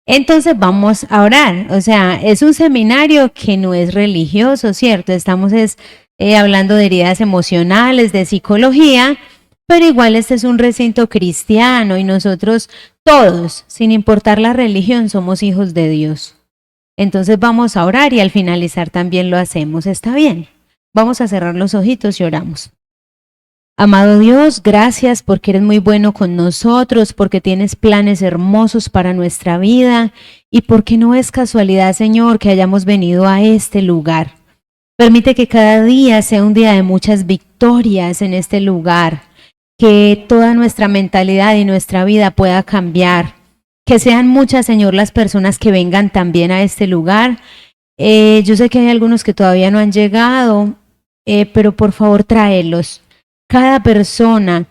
Entonces vamos a orar. O sea, es un seminario que no es religioso, ¿cierto? Estamos hablando de heridas emocionales, de psicología, pero igual este es un recinto cristiano y nosotros todos, sin importar la religión, somos hijos de Dios. Entonces vamos a orar y al finalizar también lo hacemos. ¿Está bien? Vamos a cerrar los ojitos y oramos. Amado Dios, gracias porque eres muy bueno con nosotros, porque tienes planes hermosos para nuestra vida y porque no es casualidad, Señor, que hayamos venido a este lugar. Permite que cada día sea un día de muchas victorias en este lugar, que toda nuestra mentalidad y nuestra vida pueda cambiar, que sean muchas, Señor, las personas que vengan también a este lugar. Yo sé que hay algunos que todavía no han llegado, pero por favor tráelos. Cada persona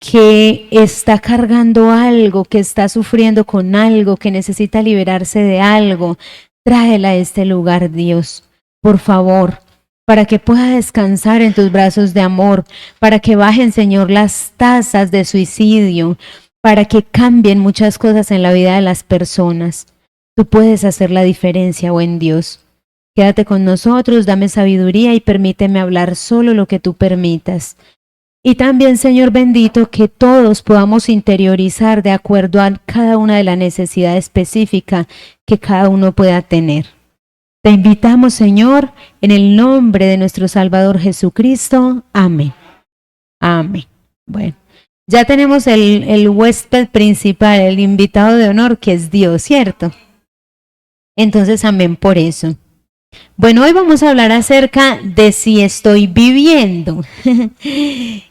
que está cargando algo, que está sufriendo con algo, que necesita liberarse de algo, tráela a este lugar, Dios, por favor, para que pueda descansar en tus brazos de amor, para que bajen, Señor, las tasas de suicidio, para que cambien muchas cosas en la vida de las personas. Tú puedes hacer la diferencia, buen Dios. Quédate con nosotros, dame sabiduría y permíteme hablar solo lo que tú permitas. Y también, Señor bendito, que todos podamos interiorizar de acuerdo a cada una de la necesidad específica que cada uno pueda tener. Te invitamos, Señor, en el nombre de nuestro Salvador Jesucristo. Amén. Amén. Bueno, ya tenemos el huésped principal, el invitado de honor, que es Dios, ¿cierto? Entonces, amén por eso. Bueno, hoy vamos a hablar acerca de si estoy viviendo.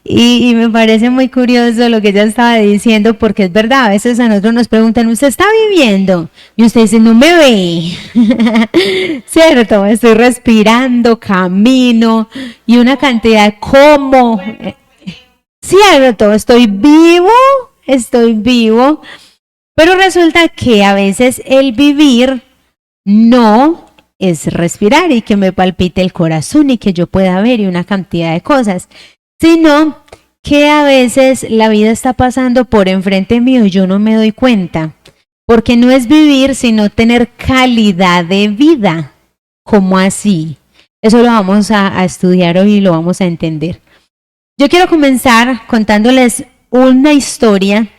y me parece muy curioso lo que ella estaba diciendo, porque es verdad, a veces a nosotros nos preguntan, ¿usted está viviendo? Y usted dice, no me ve. ¿Cierto? Estoy respirando, camino y una cantidad de cómo. ¿Cierto? Estoy vivo. Pero resulta que a veces el vivir no es respirar y que me palpite el corazón y que yo pueda ver y una cantidad de cosas, sino que a veces la vida está pasando por enfrente mío y yo no me doy cuenta, porque no es vivir sino tener calidad de vida. ¿Cómo así? Eso lo vamos a estudiar hoy y lo vamos a entender. Yo quiero comenzar contándoles una historia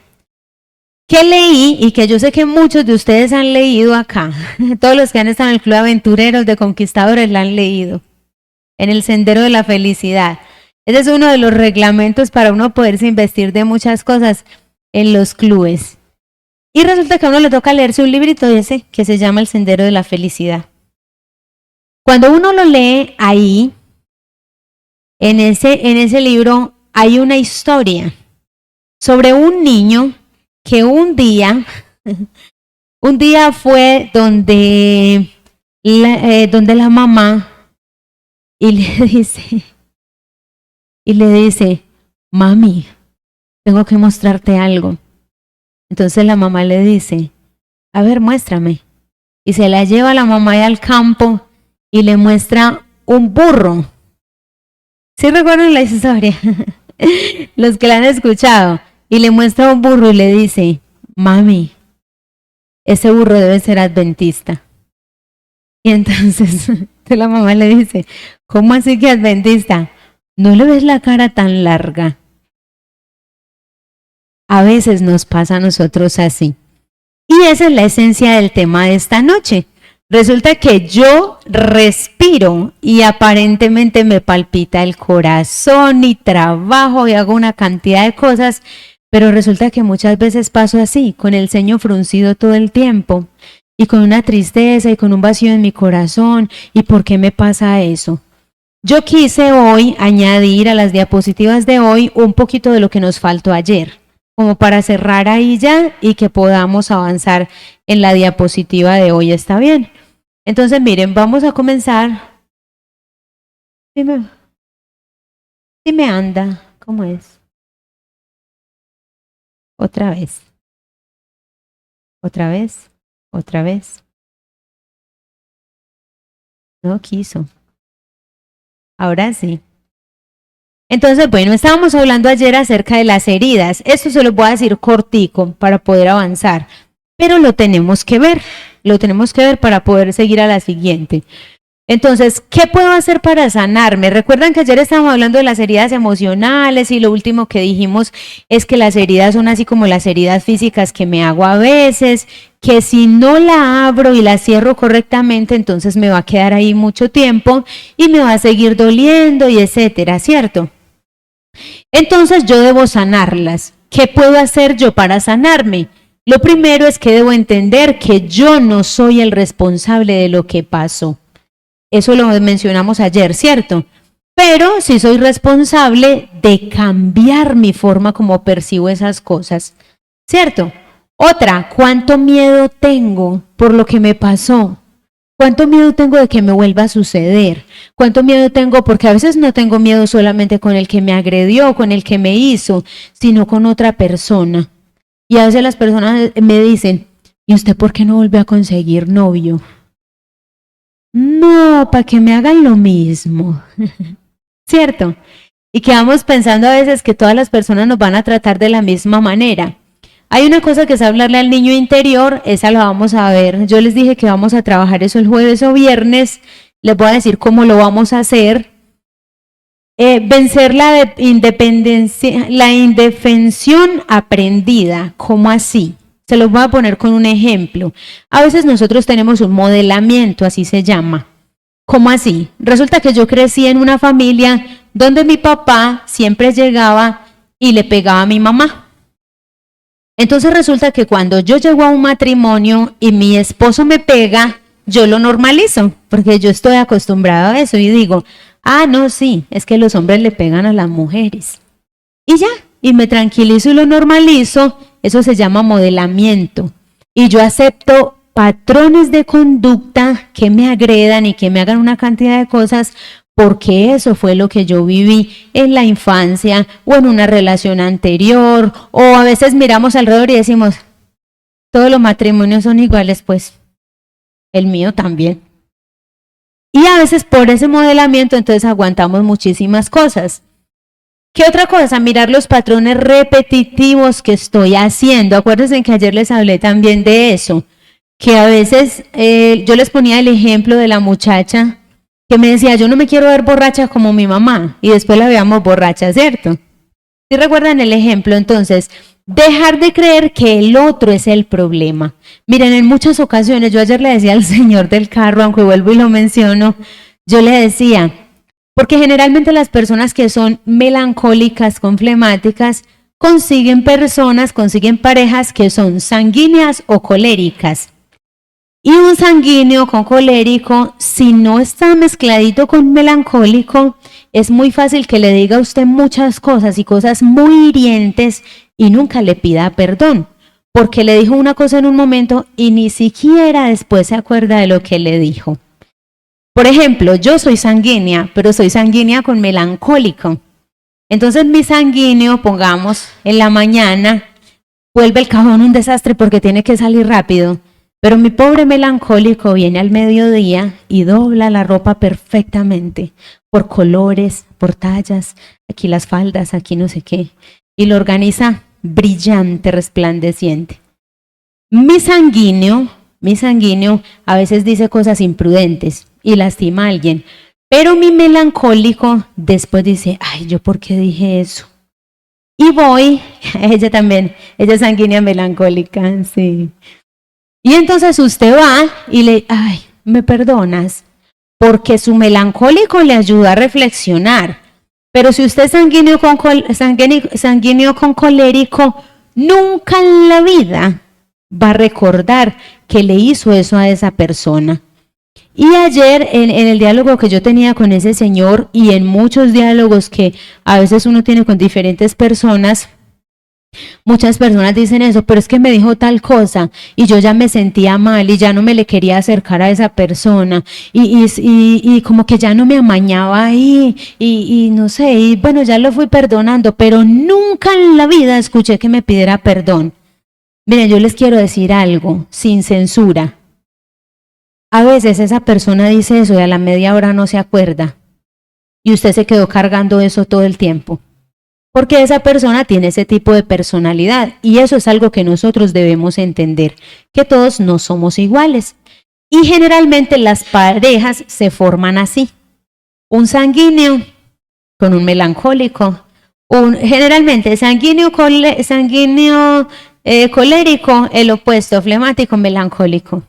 que leí y que yo sé que muchos de ustedes han leído acá. Todos los que han estado en el Club de Aventureros, de Conquistadores, la han leído. En el Sendero de la Felicidad. Ese es uno de los reglamentos para uno poderse investir de muchas cosas en los clubes. Y resulta que a uno le toca leerse un librito ese que se llama El Sendero de la Felicidad. Cuando uno lo lee ahí, en ese libro hay una historia sobre un niño que un día fue donde la mamá y le dice, mami, tengo que mostrarte algo. Entonces la mamá le dice, a ver, muéstrame. Y se la lleva a la mamá al campo y le muestra un burro. ¿Sí recuerdan la historia? Los que la han escuchado. Y le muestra un burro y le dice, mami, ese burro debe ser adventista. Y entonces la mamá le dice, ¿cómo así que adventista? ¿No le ves la cara tan larga? A veces nos pasa a nosotros así. Y esa es la esencia del tema de esta noche. Resulta que yo respiro y aparentemente me palpita el corazón y trabajo y hago una cantidad de cosas, pero resulta que muchas veces paso así, con el ceño fruncido todo el tiempo y con una tristeza y con un vacío en mi corazón. ¿Y por qué me pasa eso? Yo quise hoy añadir a las diapositivas de hoy un poquito de lo que nos faltó ayer, como para cerrar ahí ya y que podamos avanzar en la diapositiva de hoy. ¿Está bien? Entonces, miren, vamos a comenzar. Dime anda, ¿cómo es? Otra vez. No quiso. Ahora sí. Entonces, bueno, estábamos hablando ayer acerca de las heridas. Esto se lo voy a decir cortico para poder avanzar. pero lo tenemos que ver para poder seguir a la siguiente. Entonces, ¿qué puedo hacer para sanarme? Recuerdan que ayer estábamos hablando de las heridas emocionales y lo último que dijimos es que las heridas son así como las heridas físicas que me hago a veces, que si no la abro y la cierro correctamente, entonces me va a quedar ahí mucho tiempo y me va a seguir doliendo y etcétera, ¿cierto? Entonces yo debo sanarlas. ¿Qué puedo hacer yo para sanarme? Lo primero es que debo entender que yo no soy el responsable de lo que pasó. Eso lo mencionamos ayer, ¿cierto? Pero sí soy responsable de cambiar mi forma como percibo esas cosas, ¿cierto? Otra, ¿cuánto miedo tengo por lo que me pasó? ¿Cuánto miedo tengo de que me vuelva a suceder? ¿Cuánto miedo tengo? Porque a veces no tengo miedo solamente con el que me agredió, con el que me hizo, sino con otra persona. Y a veces las personas me dicen, ¿y usted por qué no volvió a conseguir novio? No, para que me hagan lo mismo, ¿cierto? Y quedamos pensando a veces que todas las personas nos van a tratar de la misma manera. Hay una cosa que es hablarle al niño interior, esa la vamos a ver. Yo les dije que vamos a trabajar eso el jueves o viernes, les voy a decir cómo lo vamos a hacer. Vencer la independencia, la indefensión aprendida, ¿cómo así? Se los voy a poner con un ejemplo. A veces nosotros tenemos un modelamiento, así se llama. ¿Cómo así? Resulta que yo crecí en una familia donde mi papá siempre llegaba y le pegaba a mi mamá. Entonces resulta que cuando yo llego a un matrimonio y mi esposo me pega, yo lo normalizo, porque yo estoy acostumbrada a eso y digo, ah, no, sí, es que los hombres le pegan a las mujeres. Y ya, y me tranquilizo y lo normalizo, eso se llama modelamiento. Y yo acepto patrones de conducta que me agredan y que me hagan una cantidad de cosas porque eso fue lo que yo viví en la infancia o en una relación anterior, o a veces miramos alrededor y decimos, todos los matrimonios son iguales, pues el mío también. Y a veces por ese modelamiento entonces aguantamos muchísimas cosas. ¿Qué otra cosa? Mirar los patrones repetitivos que estoy haciendo. Acuérdense que ayer les hablé también de eso, que a veces yo les ponía el ejemplo de la muchacha que me decía, yo no me quiero ver borracha como mi mamá, y después la veamos borracha, ¿cierto? ¿Sí recuerdan el ejemplo? Entonces, dejar de creer que el otro es el problema. Miren, en muchas ocasiones, yo ayer le decía al señor del carro, aunque vuelvo y lo menciono, yo le decía, porque generalmente las personas que son melancólicas, con flemáticas, consiguen parejas que son sanguíneas o coléricas. Y un sanguíneo con colérico, si no está mezcladito con melancólico, es muy fácil que le diga a usted muchas cosas y cosas muy hirientes y nunca le pida perdón, porque le dijo una cosa en un momento y ni siquiera después se acuerda de lo que le dijo. Por ejemplo, yo soy sanguínea, pero soy sanguínea con melancólico. Entonces mi sanguíneo, pongamos, en la mañana, vuelve el cajón un desastre porque tiene que salir rápido. Pero mi pobre melancólico viene al mediodía y dobla la ropa perfectamente, por colores, por tallas, aquí las faldas, aquí no sé qué, y lo organiza brillante, resplandeciente. Mi sanguíneo a veces dice cosas imprudentes y lastima a alguien, pero mi melancólico después dice, ay, ¿yo por qué dije eso? Y voy, ella también, ella es sanguínea melancólica, sí. Y entonces usted va y le, ay, ¿me perdonas? Porque su melancólico le ayuda a reflexionar. Pero si usted es sanguíneo con colérico, nunca en la vida va a recordar que le hizo eso a esa persona. Y ayer en el diálogo que yo tenía con ese señor y en muchos diálogos que a veces uno tiene con diferentes personas, muchas personas dicen eso, pero es que me dijo tal cosa y yo ya me sentía mal y ya no me le quería acercar a esa persona y como que ya no me amañaba ahí y no sé, y bueno, ya lo fui perdonando, pero nunca en la vida escuché que me pidiera perdón. Miren, yo les quiero decir algo, sin censura. A veces esa persona dice eso y a la media hora no se acuerda y usted se quedó cargando eso todo el tiempo. porque esa persona tiene ese tipo de personalidad y eso es algo que nosotros debemos entender, que todos no somos iguales. Y generalmente las parejas se forman así, un sanguíneo con un melancólico, generalmente sanguíneo colérico, el opuesto, flemático, melancólico.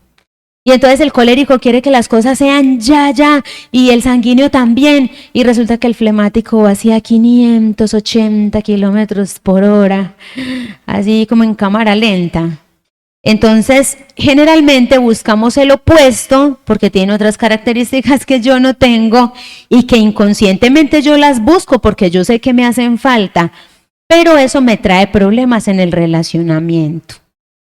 Y entonces el colérico quiere que las cosas sean ya, y el sanguíneo también, y resulta que el flemático va hacia 580 kilómetros por hora, así como en cámara lenta. Entonces, generalmente buscamos el opuesto, porque tiene otras características que yo no tengo, y que inconscientemente yo las busco, porque yo sé que me hacen falta, pero eso me trae problemas en el relacionamiento.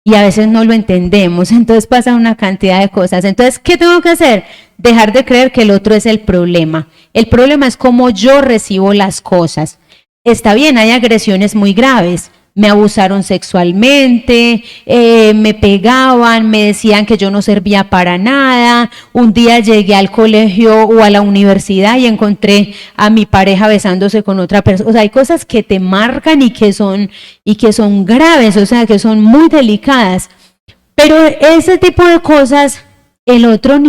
Y a veces no lo entendemos, entonces pasa una cantidad de cosas. Entonces, ¿qué tengo que hacer? Dejar de creer que el otro es el problema. El problema es cómo yo recibo las cosas. Está bien, hay agresiones muy graves. Me abusaron sexualmente, me pegaban, me decían que yo no servía para nada. Un día llegué al colegio o a la universidad y encontré a mi pareja besándose con otra persona. O sea, hay cosas que te marcan y que son graves, o sea, que son muy delicadas. Pero ese tipo de cosas el otro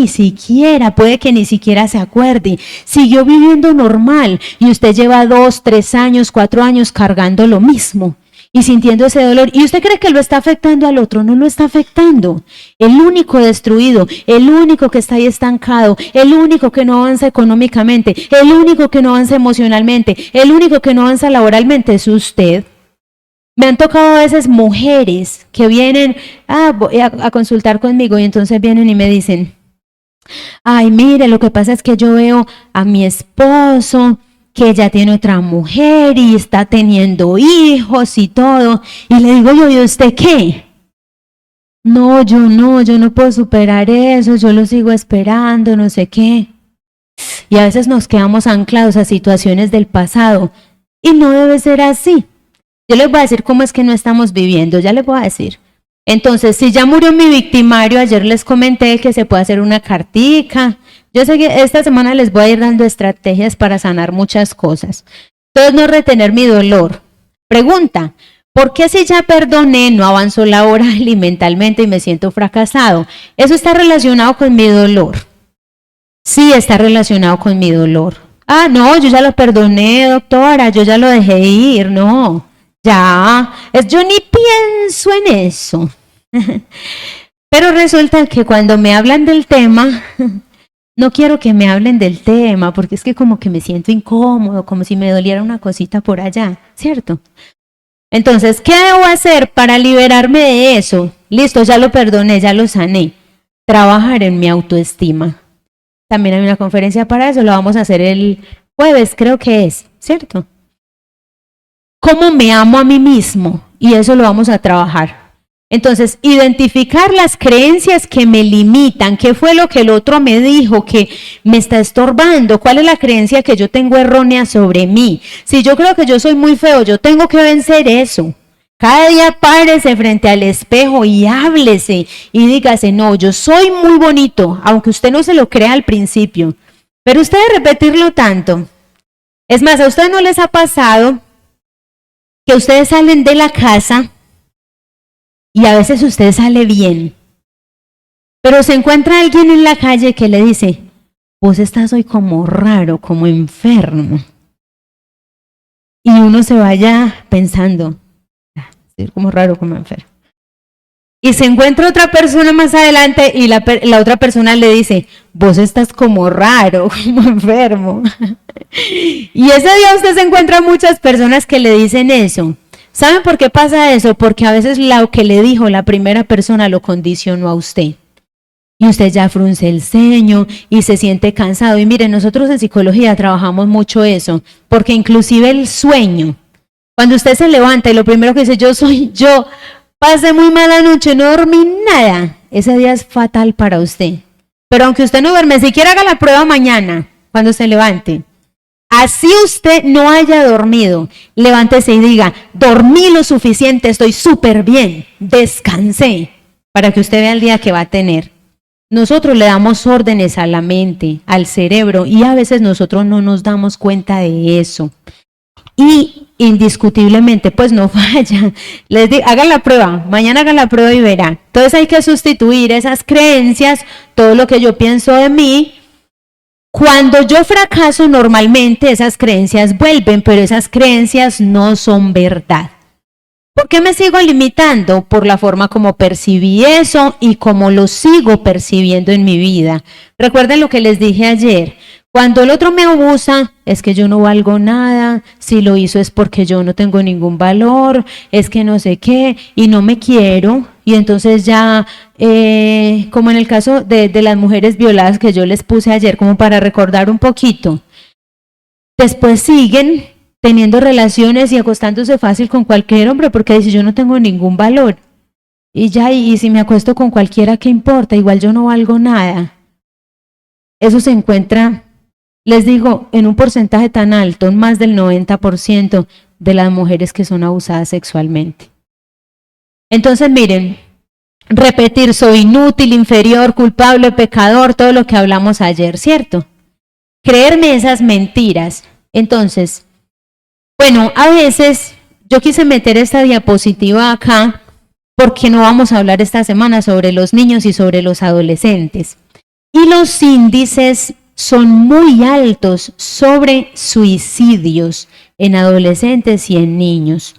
puede que ni siquiera se acuerde. Siguió viviendo normal y usted lleva 2, 3 años, 4 años cargando lo mismo y sintiendo ese dolor. ¿Y usted cree que lo está afectando al otro? No lo está afectando. El único destruido, el único que está ahí estancado, el único que no avanza económicamente, el único que no avanza emocionalmente, el único que no avanza laboralmente es usted. Me han tocado a veces mujeres que vienen a consultar conmigo y entonces vienen y me dicen, ay, mire, lo que pasa es que yo veo a mi esposo que ya tiene otra mujer y está teniendo hijos y todo. Y le digo yo, ¿y usted qué? No, yo no puedo superar eso, yo lo sigo esperando, no sé qué. Y a veces nos quedamos anclados a situaciones del pasado y no debe ser así. Yo les voy a decir cómo es que no estamos viviendo, ya les voy a decir. Entonces, si ya murió mi victimario, ayer les comenté que se puede hacer una cartica. Yo sé que esta semana les voy a ir dando estrategias para sanar muchas cosas. Entonces, no retener mi dolor. Pregunta, ¿por qué si ya perdoné no avanzó laboral y mentalmente y me siento fracasado? Eso está relacionado con mi dolor. Sí, está relacionado con mi dolor. Ah, no, yo ya lo perdoné, doctora, yo ya lo dejé ir, no. Ya, yo ni pienso en eso. Pero resulta que cuando me hablan del tema, no quiero que me hablen del tema, porque es que como que me siento incómodo, como si me doliera una cosita por allá, ¿cierto? Entonces, ¿qué debo hacer para liberarme de eso? Listo, ya lo perdoné, ya lo sané. Trabajar en mi autoestima. También hay una conferencia para eso, lo vamos a hacer el jueves, creo que es, ¿cierto? ¿Cómo me amo a mí mismo? Y eso lo vamos a trabajar. Entonces, identificar las creencias que me limitan, qué fue lo que el otro me dijo que me está estorbando, cuál es la creencia que yo tengo errónea sobre mí. Si yo creo que yo soy muy feo, yo tengo que vencer eso. Cada día párese frente al espejo y háblese y dígase, no, yo soy muy bonito, aunque usted no se lo crea al principio. Pero usted debe repetirlo tanto. Es más, ¿a ustedes no les ha pasado que ustedes salen de la casa y a veces usted sale bien, pero se encuentra alguien en la calle que le dice, vos estás hoy como raro, como enfermo? Y uno se vaya pensando, estoy como raro, como enfermo. Y se encuentra otra persona más adelante y la otra persona le dice, vos estás como raro, como enfermo. Y ese día usted se encuentra muchas personas que le dicen eso. ¿Saben por qué pasa eso? Porque a veces lo que le dijo la primera persona lo condicionó a usted. Y usted ya frunce el ceño y se siente cansado. Y miren, nosotros en psicología trabajamos mucho eso, porque inclusive el sueño, cuando usted se levanta y lo primero que dice, yo pasé muy mala noche, no dormí nada, ese día es fatal para usted. Pero aunque usted no duerme, siquiera haga la prueba mañana, cuando se levante. Así usted no haya dormido, levántese y diga, dormí lo suficiente, estoy súper bien, descansé, para que usted vea el día que va a tener. Nosotros le damos órdenes a la mente, al cerebro, y a veces nosotros no nos damos cuenta de eso. y indiscutiblemente pues no falla. Les digo, hagan la prueba, mañana hagan la prueba y verán. Entonces hay que sustituir esas creencias, todo lo que yo pienso de mí. Cuando yo fracaso, normalmente esas creencias vuelven, pero esas creencias no son verdad. ¿Por qué me sigo limitando? Por la forma como percibí eso y como lo sigo percibiendo en mi vida. Recuerden lo que les dije ayer. Cuando el otro me abusa, es que yo no valgo nada, si lo hizo es porque yo no tengo ningún valor, es que no sé qué, y no me quiero. Y entonces ya, como en el caso de las mujeres violadas que yo les puse ayer, como para recordar un poquito, después siguen teniendo relaciones y acostándose fácil con cualquier hombre, porque dice, yo no tengo ningún valor. Y ya, y si me acuesto con cualquiera, ¿qué importa? Igual yo no valgo nada. Eso se encuentra, les digo, en un porcentaje tan alto, más del 90% de las mujeres que son abusadas sexualmente. Entonces, miren, repetir, soy inútil, inferior, culpable, pecador, todo lo que hablamos ayer, ¿cierto? Creerme esas mentiras. Entonces, bueno, a veces yo quise meter esta diapositiva acá porque no vamos a hablar esta semana sobre los niños y sobre los adolescentes. Y los índices son muy altos sobre suicidios en adolescentes y en niños.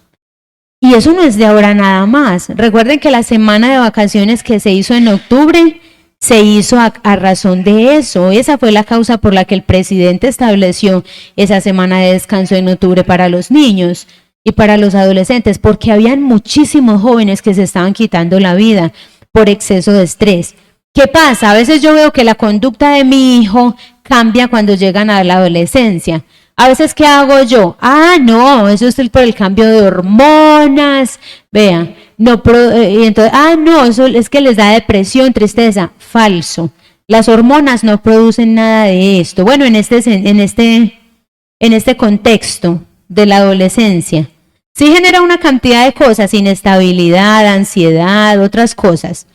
Y eso no es de ahora nada más. Recuerden que la semana de vacaciones que se hizo en octubre se hizo a razón de eso. Esa fue la causa por la que el presidente estableció esa semana de descanso en octubre para los niños y para los adolescentes, porque habían muchísimos jóvenes que se estaban quitando la vida por exceso de estrés. ¿Qué pasa? A veces yo veo que la conducta de mi hijo cambia cuando llegan a la adolescencia. A veces, ¿qué hago yo? No, eso es por el cambio de hormonas. Vean, no, y entonces, no, eso es que les da depresión, tristeza. Falso. Las hormonas no producen nada de esto. Bueno, en este contexto de la adolescencia, sí genera una cantidad de cosas, inestabilidad, ansiedad, otras cosas.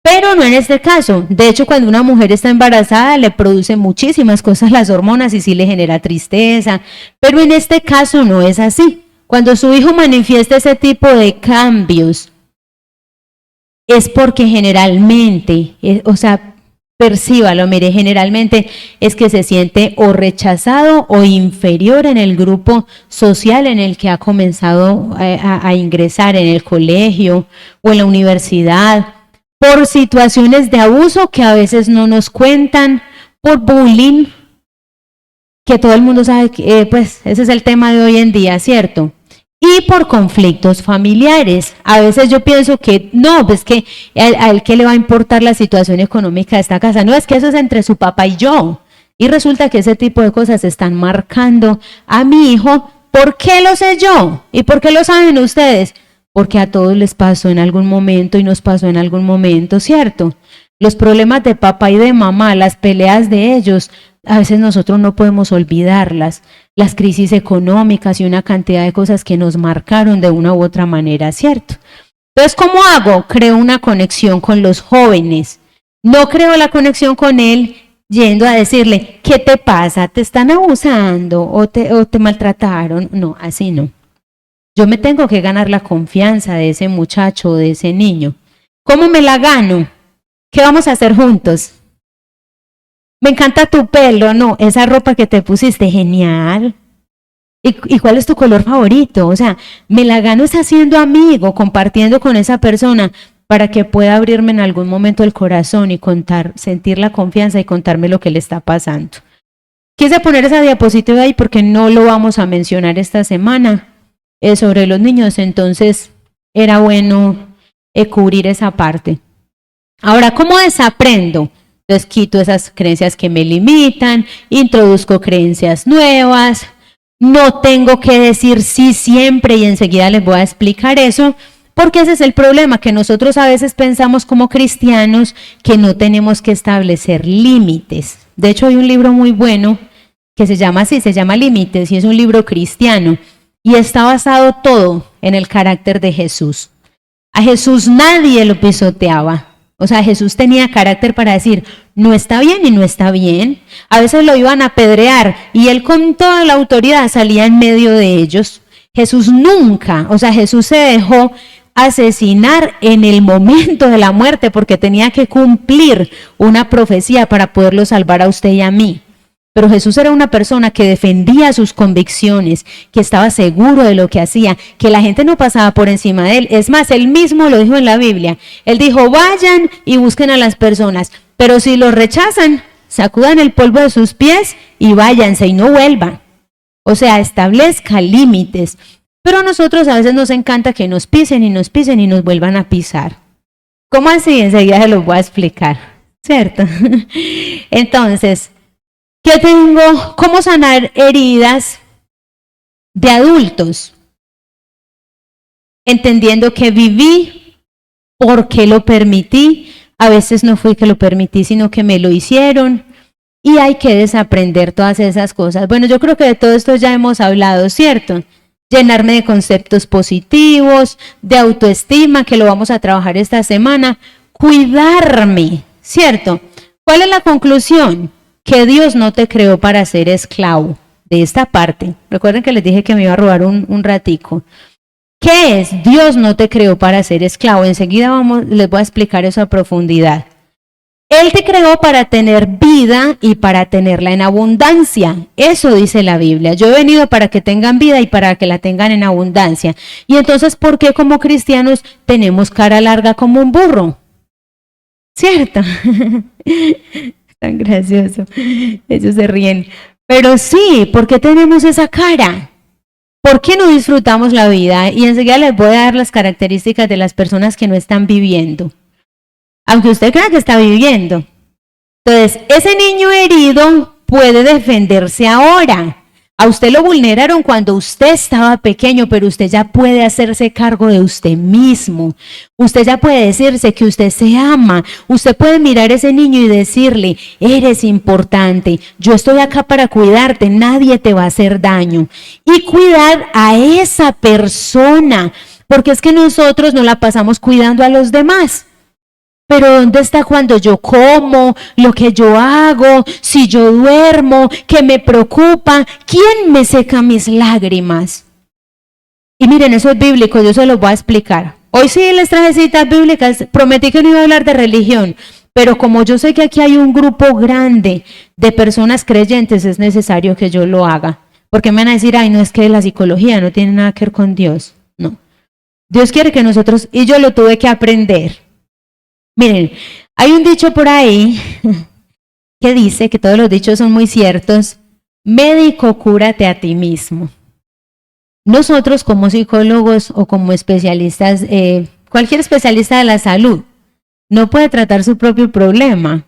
Pero no en este caso. De hecho, cuando una mujer está embarazada, le produce muchísimas cosas las hormonas y sí le genera tristeza. Pero en este caso no es así. Cuando su hijo manifiesta ese tipo de cambios, es porque generalmente, percíbalo, mire, generalmente es que se siente o rechazado o inferior en el grupo social en el que ha comenzado a ingresar, en el colegio o en la universidad, por situaciones de abuso que a veces no nos cuentan, por bullying, que todo el mundo sabe que pues ese es el tema de hoy en día, ¿cierto? Y por conflictos familiares. A veces yo pienso que no, pues que a él qué le va a importar la situación económica de esta casa. No, es que eso es entre su papá y yo. Y resulta que ese tipo de cosas están marcando a mi hijo. ¿Por qué lo sé yo? ¿Y por qué lo saben ustedes? Porque a todos les pasó en algún momento y nos pasó en algún momento, ¿cierto? Los problemas de papá y de mamá, las peleas de ellos, a veces nosotros no podemos olvidarlas, las crisis económicas y una cantidad de cosas que nos marcaron de una u otra manera, ¿cierto? Entonces, ¿cómo hago? Creo una conexión con los jóvenes. No creo la conexión con él yendo a decirle, ¿qué te pasa? ¿Te están abusando o te maltrataron? No, así no. Yo me tengo que ganar la confianza de ese muchacho, de ese niño. ¿Cómo me la gano? ¿Qué vamos a hacer juntos? Me encanta tu pelo, no, esa ropa que te pusiste, genial. ¿Y cuál es tu color favorito? O sea, me la gano es haciendo amigo, compartiendo con esa persona para que pueda abrirme en algún momento el corazón y sentir la confianza y contarme lo que le está pasando. Quise poner esa diapositiva ahí porque no lo vamos a mencionar esta semana sobre los niños, entonces era bueno cubrir esa parte. Ahora, ¿cómo desaprendo? Entonces quito esas creencias que me limitan, introduzco creencias nuevas, no tengo que decir sí siempre y enseguida les voy a explicar eso, porque ese es el problema, que nosotros a veces pensamos como cristianos que no tenemos que establecer límites. De hecho, hay un libro muy bueno que se llama así, se llama Límites, y es un libro cristiano, y está basado todo en el carácter de Jesús. A Jesús nadie lo pisoteaba. O sea, Jesús tenía carácter para decir, no está bien y no está bien. A veces lo iban a apedrear y él con toda la autoridad salía en medio de ellos. Jesús nunca, o sea, Jesús se dejó asesinar en el momento de la muerte porque tenía que cumplir una profecía para poderlo salvar a usted y a mí. Pero Jesús era una persona que defendía sus convicciones, que estaba seguro de lo que hacía, que la gente no pasaba por encima de él. Es más, él mismo lo dijo en la Biblia. Él dijo, vayan y busquen a las personas, pero si los rechazan, sacudan el polvo de sus pies y váyanse y no vuelvan. O sea, establezca límites. Pero a nosotros a veces nos encanta que nos pisen y nos vuelvan a pisar. ¿Cómo así? Enseguida se los voy a explicar, ¿cierto? Entonces, ¿qué tengo? ¿Cómo sanar heridas de adultos? Entendiendo que viví porque lo permití. A veces no fue que lo permití, sino que me lo hicieron. Y hay que desaprender todas esas cosas. Bueno, yo creo que de todo esto ya hemos hablado, ¿cierto? Llenarme de conceptos positivos, de autoestima, que lo vamos a trabajar esta semana. Cuidarme, ¿cierto? ¿Cuál es la conclusión? Que Dios no te creó para ser esclavo de esta parte. Recuerden que les dije que me iba a robar un ratico. ¿Qué es? Dios no te creó para ser esclavo. Enseguida les voy a explicar eso a profundidad. Él te creó para tener vida y para tenerla en abundancia. Eso dice la Biblia. Yo he venido para que tengan vida y para que la tengan en abundancia. Y entonces, ¿por qué como cristianos tenemos cara larga como un burro? ¿Cierto? Tan gracioso. Ellos se ríen. Pero sí, ¿por qué tenemos esa cara? ¿Por qué no disfrutamos la vida? Y enseguida les voy a dar las características de las personas que no están viviendo. Aunque usted crea que está viviendo. Entonces, ese niño herido puede defenderse ahora. A usted lo vulneraron cuando usted estaba pequeño, pero usted ya puede hacerse cargo de usted mismo. Usted ya puede decirse que usted se ama. Usted puede mirar a ese niño y decirle, eres importante, yo estoy acá para cuidarte, nadie te va a hacer daño. Y cuidar a esa persona, porque es que nosotros no la pasamos cuidando a los demás. Pero ¿dónde está cuando yo como, lo que yo hago, si yo duermo, qué me preocupa? ¿Quién me seca mis lágrimas? Y miren, eso es bíblico, yo se los voy a explicar. Hoy sí les traje citas bíblicas, prometí que no iba a hablar de religión, pero como yo sé que aquí hay un grupo grande de personas creyentes, es necesario que yo lo haga. Porque me van a decir, ay, no, es que la psicología no tiene nada que ver con Dios. No. Dios quiere que nosotros, y yo lo tuve que aprender. Miren, hay un dicho por ahí que dice, que todos los dichos son muy ciertos, médico, cúrate a ti mismo. Nosotros como psicólogos o como especialistas, cualquier especialista de la salud, no puede tratar su propio problema.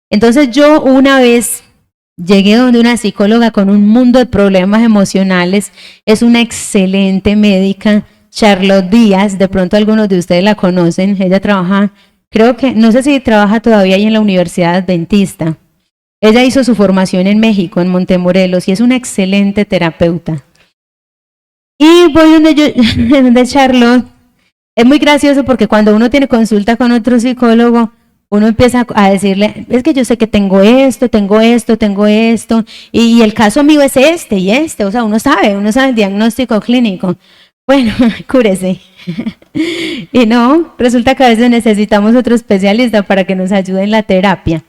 Entonces yo una vez llegué donde una psicóloga con un mundo de problemas emocionales, es una excelente médica, Charlotte Díaz, de pronto algunos de ustedes la conocen, ella trabaja... Creo que, no sé si trabaja todavía ahí en la Universidad Adventista. Ella hizo su formación en México, en Montemorelos, y es una excelente terapeuta. Y voy donde Charlotte. Es muy gracioso porque cuando uno tiene consulta con otro psicólogo, uno empieza a decirle, es que yo sé que tengo esto, y el caso mío es este y este. O sea, uno sabe el diagnóstico clínico. Bueno, cúrese. Y no, resulta que a veces necesitamos otro especialista para que nos ayude en la terapia.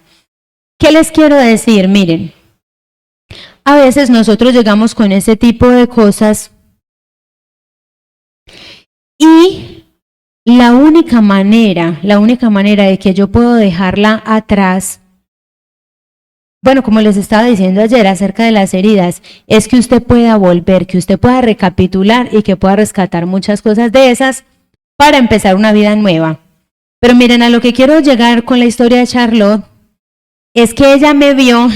¿Qué les quiero decir? Miren, a veces nosotros llegamos con ese tipo de cosas y la única manera de que yo puedo dejarla atrás, bueno, como les estaba diciendo ayer acerca de las heridas, es que usted pueda volver, que usted pueda recapitular y que pueda rescatar muchas cosas de esas para empezar una vida nueva. Pero miren, a lo que quiero llegar con la historia de Charlotte es que ella me vio,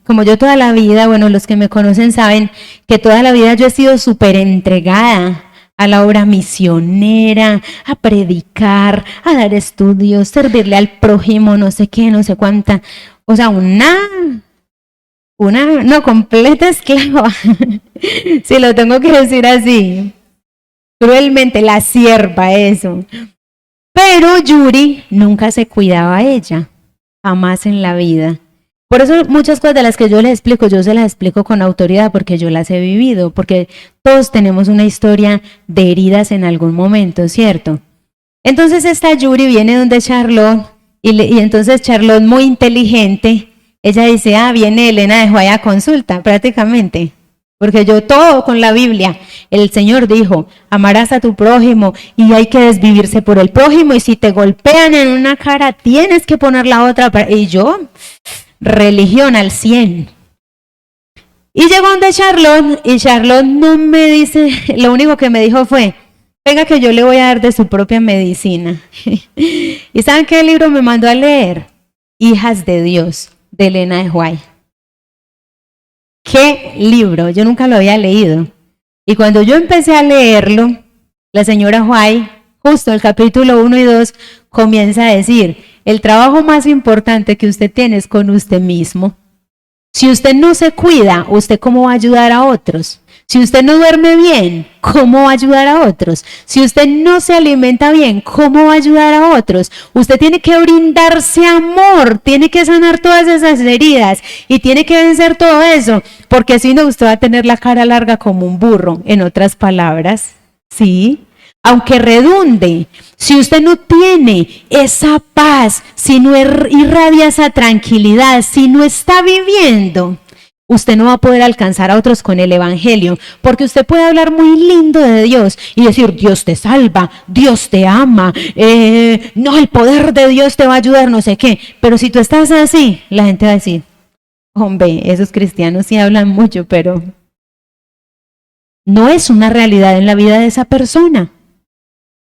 como yo toda la vida, bueno, los que me conocen saben que toda la vida yo he sido súper entregada a la obra misionera, a predicar, a dar estudios, servirle al prójimo, no sé qué, no sé cuánta. O sea, no, completa esclava, si lo tengo que decir así, cruelmente, la sierva, eso. Pero Yuri nunca se cuidaba a ella, jamás en la vida. Por eso muchas cosas de las que yo les explico, yo se las explico con autoridad porque yo las he vivido, porque todos tenemos una historia de heridas en algún momento, ¿cierto? Entonces esta Yuri viene donde Charlotte y entonces Charlotte, muy inteligente, ella dice, viene Elena de White a consulta prácticamente. Porque yo todo con la Biblia, el Señor dijo, amarás a tu prójimo y hay que desvivirse por el prójimo y si te golpean en una cara tienes que poner la otra. Y yo, religión al 100. Y llegó donde Charlotte y Charlotte no me dice, lo único que me dijo fue, venga que yo le voy a dar de su propia medicina. ¿Y saben qué libro me mandó a leer? Hijas de Dios, de Elena de White. ¿Qué libro? Yo nunca lo había leído. Y cuando yo empecé a leerlo, la señora White, justo el capítulo 1 y 2, comienza a decir, el trabajo más importante que usted tiene es con usted mismo. Si usted no se cuida, ¿usted cómo va a ayudar a otros? Si usted no duerme bien, ¿cómo va a ayudar a otros? Si usted no se alimenta bien, ¿cómo va a ayudar a otros? Usted tiene que brindarse amor, tiene que sanar todas esas heridas y tiene que vencer todo eso, porque si no, usted va a tener la cara larga como un burro, en otras palabras, ¿sí? Aunque redunde, si usted no tiene esa paz, si no irradia esa tranquilidad, si no está viviendo, usted no va a poder alcanzar a otros con el evangelio, porque usted puede hablar muy lindo de Dios y decir, Dios te salva, Dios te ama, no, el poder de Dios te va a ayudar, no sé qué, pero si tú estás así, la gente va a decir, hombre, esos cristianos sí hablan mucho, pero no es una realidad en la vida de esa persona.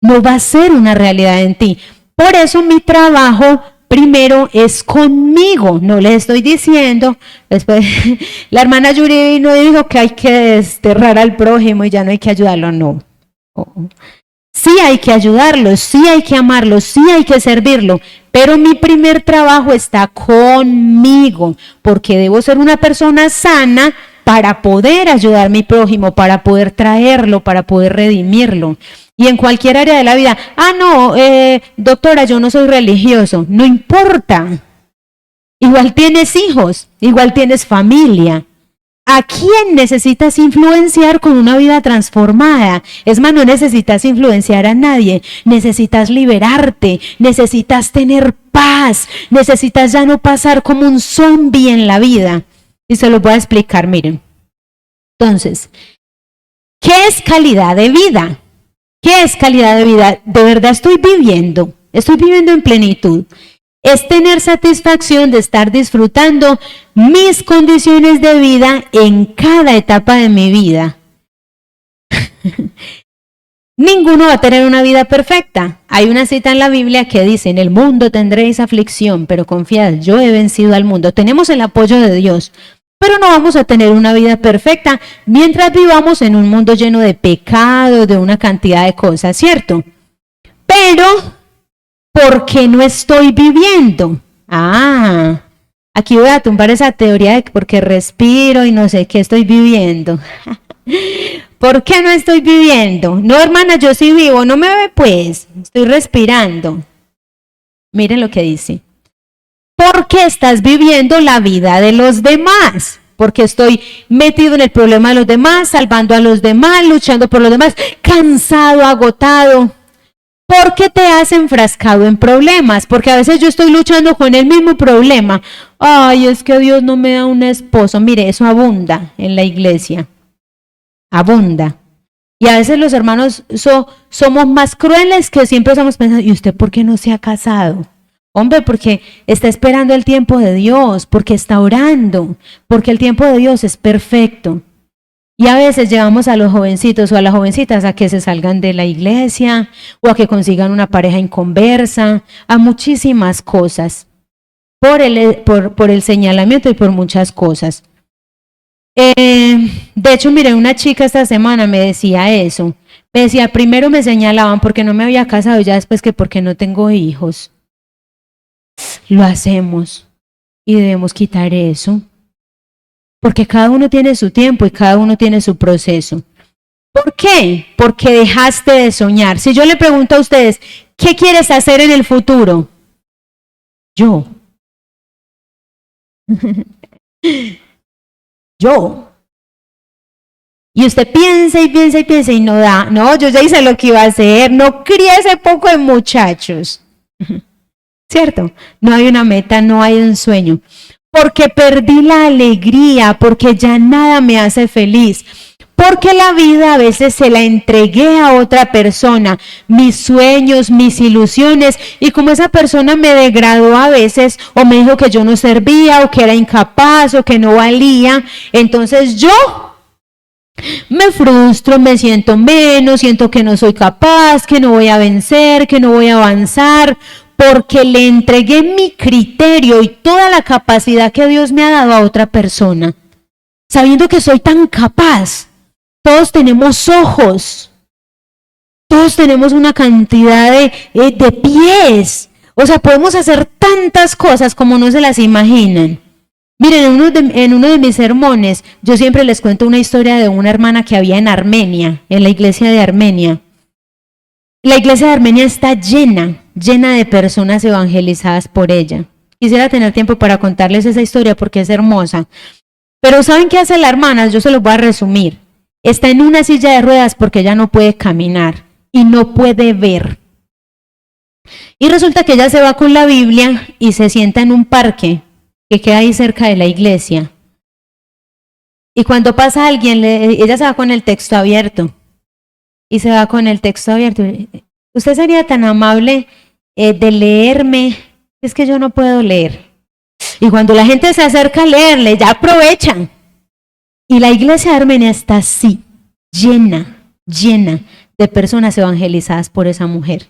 No va a ser una realidad en ti. Por eso mi trabajo primero es conmigo. No le estoy diciendo, después la hermana Yuri vino y dijo que hay que desterrar al prójimo y ya no hay que ayudarlo. No. Sí hay que ayudarlo, sí hay que amarlo, sí hay que servirlo, pero mi primer trabajo está conmigo, porque debo ser una persona sana para poder ayudar a mi prójimo, para poder traerlo, para poder redimirlo. Y en cualquier área de la vida, no, doctora, yo no soy religioso, no importa. Igual tienes hijos, igual tienes familia. ¿A quién necesitas influenciar con una vida transformada? Es más, no necesitas influenciar a nadie, necesitas liberarte, necesitas tener paz, necesitas ya no pasar como un zombie en la vida. Y se lo voy a explicar, miren. Entonces, ¿qué es calidad de vida? ¿Qué es calidad de vida? De verdad estoy viviendo en plenitud. Es tener satisfacción de estar disfrutando mis condiciones de vida en cada etapa de mi vida. Ninguno va a tener una vida perfecta. Hay una cita en la Biblia que dice, en el mundo tendréis aflicción, pero confiad, yo he vencido al mundo. Tenemos el apoyo de Dios, pero no vamos a tener una vida perfecta mientras vivamos en un mundo lleno de pecado, de una cantidad de cosas, ¿cierto? Pero, ¿por qué no estoy viviendo? Aquí voy a tumbar esa teoría de que porque respiro y no sé qué estoy viviendo. ¿Por qué no estoy viviendo? No, hermana, yo sí vivo, no me ve pues, estoy respirando. Miren lo que dice. Porque estás viviendo la vida de los demás. Porque estoy metido en el problema de los demás, salvando a los demás, luchando por los demás, cansado, agotado. Porque te has enfrascado en problemas, porque a veces yo estoy luchando con el mismo problema. Ay, es que Dios no me da un esposo. Mire, eso abunda en la iglesia. Abunda. Y a veces los hermanos somos más crueles que siempre estamos pensando, ¿y usted por qué no se ha casado? Hombre, porque está esperando el tiempo de Dios, porque está orando, porque el tiempo de Dios es perfecto. Y a veces llevamos a los jovencitos o a las jovencitas a que se salgan de la iglesia o a que consigan una pareja inconversa, a muchísimas cosas, por el señalamiento y por muchas cosas. De hecho, miré una chica esta semana, me decía eso. Me decía, primero me señalaban porque no me había casado y ya después que porque no tengo hijos. Lo hacemos y debemos quitar eso. Porque cada uno tiene su tiempo y cada uno tiene su proceso. ¿Por qué? Porque dejaste de soñar. Si yo le pregunto a ustedes, ¿Qué quieres hacer en el futuro? Yo. Yo. Y usted piensa y piensa y piensa y no da. No, yo ya hice lo que iba a hacer. No crié ese poco de muchachos. ¿Cierto? No hay una meta, no hay un sueño. Porque perdí la alegría, porque ya nada me hace feliz. Porque la vida a veces se la entregué a otra persona, mis sueños, mis ilusiones, y como esa persona me degradó a veces, o me dijo que yo no servía, o que era incapaz, o que no valía, entonces yo me frustro, me siento menos, siento que no soy capaz, que no voy a vencer, que no voy a avanzar, porque le entregué mi criterio y toda la capacidad que Dios me ha dado a otra persona, sabiendo que soy tan capaz. Todos tenemos ojos, todos tenemos una cantidad de pies, o sea, podemos hacer tantas cosas como no se las imaginan. Miren, en uno de mis sermones, yo siempre les cuento una historia de una hermana que había en Armenia, en la iglesia de Armenia. La iglesia de Armenia está llena de personas evangelizadas por ella. Quisiera tener tiempo para contarles esa historia porque es hermosa. Pero ¿saben qué hace la hermana? Yo se los voy a resumir. Está en una silla de ruedas porque ella no puede caminar y no puede ver. Y resulta que ella se va con la Biblia y se sienta en un parque que queda ahí cerca de la iglesia. Y cuando pasa alguien, ella se va con el texto abierto. Y se va con el texto abierto. ¿Usted sería tan amable de leerme? Es que yo no puedo leer. Y cuando la gente se acerca a leerle, ya aprovechan. Y la iglesia de Armenia está así, llena de personas evangelizadas por esa mujer.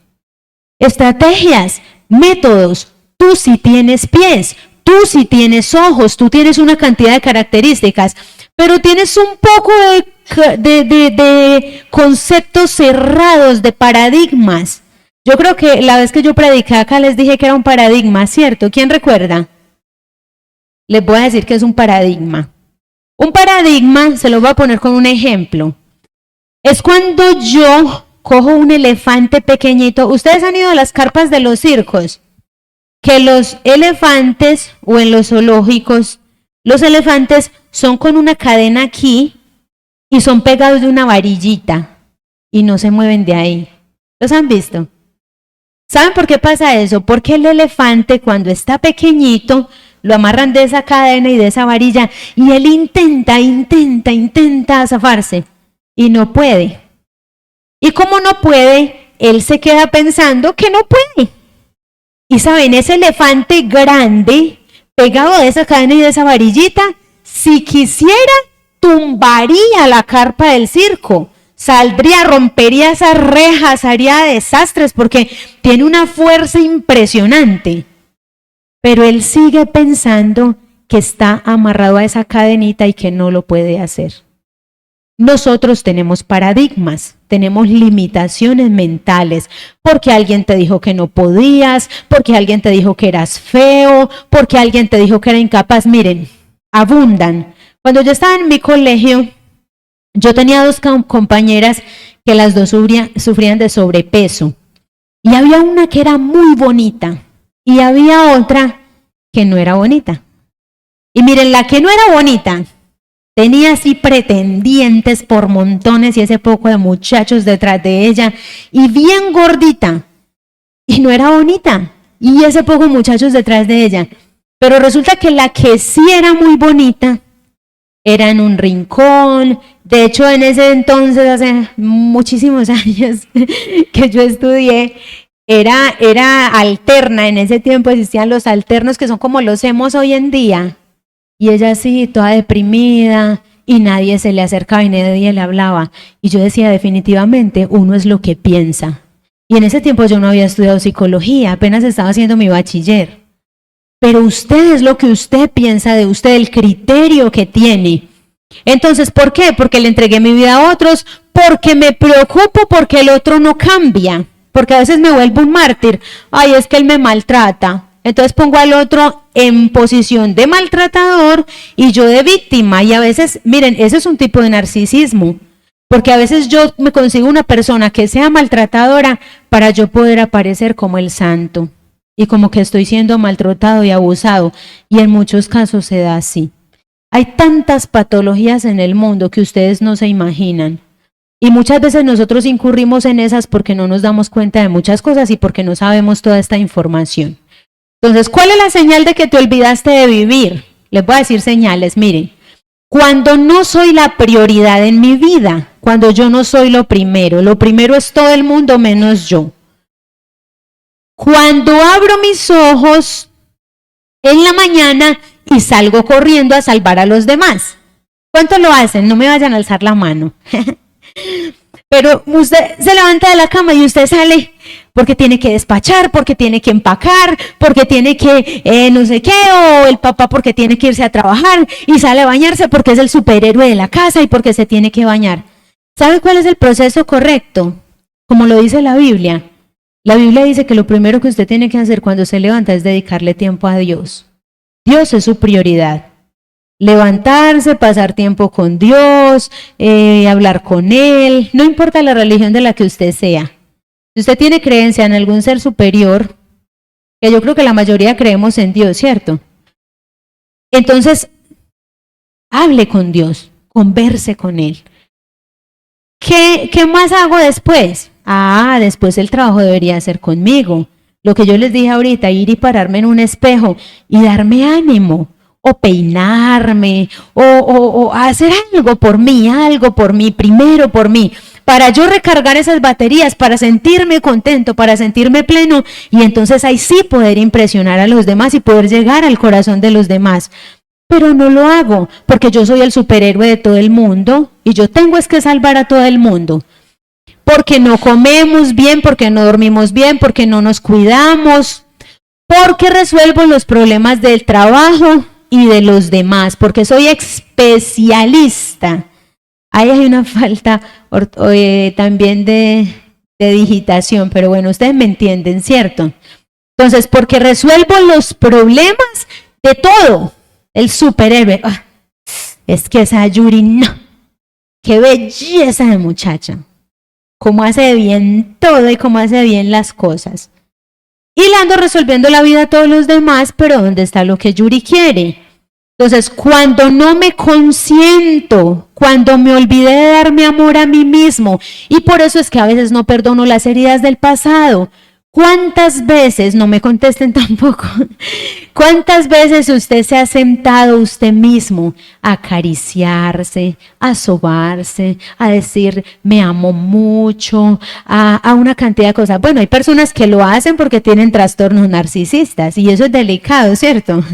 Estrategias, métodos, tú sí tienes pies, tú sí tienes ojos, tú tienes una cantidad de características, pero tienes un poco de conceptos cerrados, de paradigmas. Yo creo que la vez que yo prediqué acá les dije que era un paradigma, ¿cierto? ¿Quién recuerda? Les voy a decir que es un paradigma. Un paradigma, se lo voy a poner con un ejemplo. Es cuando yo cojo un elefante pequeñito. Ustedes han ido a las carpas de los circos, que los elefantes o en los zoológicos, los elefantes son con una cadena aquí y son pegados de una varillita y no se mueven de ahí. ¿Los han visto? ¿Saben por qué pasa eso? Porque el elefante cuando está pequeñito lo amarran de esa cadena y de esa varilla y él intenta zafarse y no puede. Y como no puede, él se queda pensando que no puede. Y saben, ese elefante grande, pegado de esa cadena y de esa varillita, si quisiera, tumbaría la carpa del circo. Saldría, rompería esas rejas, haría desastres porque tiene una fuerza impresionante. Pero él sigue pensando que está amarrado a esa cadenita y que no lo puede hacer. Nosotros tenemos paradigmas, tenemos limitaciones mentales, porque alguien te dijo que no podías, porque alguien te dijo que eras feo, porque alguien te dijo que era incapaz. Miren, abundan. Cuando yo estaba en mi colegio, yo tenía dos compañeras que las dos sufrían de sobrepeso. Y había una que era muy bonita y había otra que no era bonita. Y miren, la que no era bonita tenía así pretendientes por montones y ese poco de muchachos detrás de ella y bien gordita. Y no era bonita y ese poco de muchachos detrás de ella. Pero resulta que la que sí era muy bonita era en un rincón. De hecho, en ese entonces, hace muchísimos años que yo estudié, era alterna. En ese tiempo existían los alternos que son como los emos hoy en día. Y ella así, toda deprimida, y nadie se le acercaba y nadie le hablaba. Y yo decía, definitivamente, uno es lo que piensa. Y en ese tiempo yo no había estudiado psicología, apenas estaba haciendo mi bachiller. Pero usted es lo que usted piensa de usted, el criterio que tiene. Entonces, ¿por qué? Porque le entregué mi vida a otros, porque me preocupo porque el otro no cambia, porque a veces me vuelvo un mártir. Ay, es que él me maltrata. Entonces pongo al otro en posición de maltratador y yo de víctima. Y a veces, miren, ese es un tipo de narcisismo. Porque a veces yo me consigo una persona que sea maltratadora para yo poder aparecer como el santo y como que estoy siendo maltratado y abusado, y en muchos casos se da así. Hay tantas patologías en el mundo que ustedes no se imaginan. Y muchas veces nosotros incurrimos en esas porque no nos damos cuenta de muchas cosas y porque no sabemos toda esta información. Entonces, ¿cuál es la señal de que te olvidaste de vivir? Les voy a decir señales, miren. Cuando no soy la prioridad en mi vida, cuando yo no soy lo primero es todo el mundo menos yo. Cuando abro mis ojos en la mañana y salgo corriendo a salvar a los demás. ¿Cuántos lo hacen? No me vayan a alzar la mano. Pero usted se levanta de la cama y usted sale porque tiene que despachar, porque tiene que empacar, porque tiene que no sé qué, o el papá porque tiene que irse a trabajar y sale a bañarse porque es el superhéroe de la casa y porque se tiene que bañar. ¿Sabe cuál es el proceso correcto? Como lo dice la Biblia. La Biblia dice que lo primero que usted tiene que hacer cuando se levanta es dedicarle tiempo a Dios. Dios es su prioridad. Levantarse, pasar tiempo con Dios, hablar con Él, no importa la religión de la que usted sea. Si usted tiene creencia en algún ser superior, que yo creo que la mayoría creemos en Dios, ¿cierto? Entonces, hable con Dios, converse con Él. ¿Qué más hago después? Después el trabajo debería ser conmigo. Lo que yo les dije ahorita, ir y pararme en un espejo y darme ánimo. O peinarme, o hacer algo por mí, primero por mí, para yo recargar esas baterías, para sentirme contento, para sentirme pleno, y entonces ahí sí poder impresionar a los demás y poder llegar al corazón de los demás. Pero no lo hago, porque yo soy el superhéroe de todo el mundo, y yo tengo es que salvar a todo el mundo. Porque no comemos bien, porque no dormimos bien, porque no nos cuidamos, porque resuelvo los problemas del trabajo y de los demás, porque soy especialista. Ahí hay una falta también de digitación, pero bueno, ustedes me entienden, ¿cierto? Entonces, porque resuelvo los problemas de todo, el superhéroe. Es que esa Yuri, no, qué belleza de muchacha, cómo hace bien todo y cómo hace bien las cosas. Y le ando resolviendo la vida a todos los demás, pero ¿dónde está lo que Yuri quiere? Entonces, cuando no me consiento, cuando me olvidé de darme amor a mí mismo, y por eso es que a veces no perdono las heridas del pasado. ¿Cuántas veces, no me contesten tampoco, cuántas veces usted se ha sentado usted mismo a acariciarse, a sobarse, a decir me amo mucho, a una cantidad de cosas? Bueno, hay personas que lo hacen porque tienen trastornos narcisistas y eso es delicado, ¿cierto?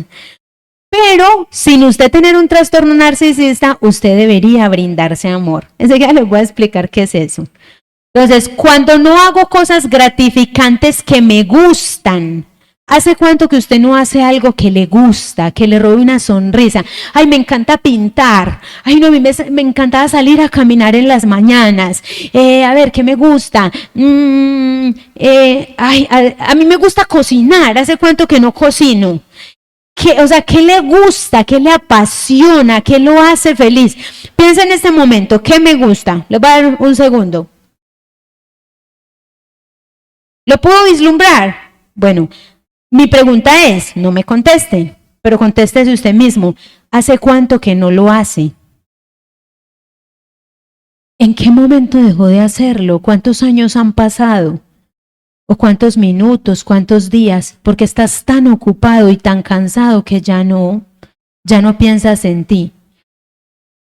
Pero sin usted tener un trastorno narcisista, usted debería brindarse amor. Enseguida les voy a explicar qué es eso. Entonces, cuando no hago cosas gratificantes que me gustan, ¿hace cuánto que usted no hace algo que le gusta, que le robe una sonrisa? Ay, me encanta pintar. Ay, no, a mí me encantaba salir a caminar en las mañanas. A ver, ¿qué me gusta? A mí me gusta cocinar. ¿Hace cuánto que no cocino? ¿Qué le gusta? ¿Qué le apasiona? ¿Qué lo hace feliz? Piensa en este momento, ¿qué me gusta? Les voy a dar un segundo. ¿Lo puedo vislumbrar? Bueno, mi pregunta es, no me contesten, pero contéstese usted mismo. ¿Hace cuánto que no lo hace? ¿En qué momento dejó de hacerlo? ¿Cuántos años han pasado? ¿O cuántos minutos, cuántos días? Porque estás tan ocupado y tan cansado que ya no piensas en ti.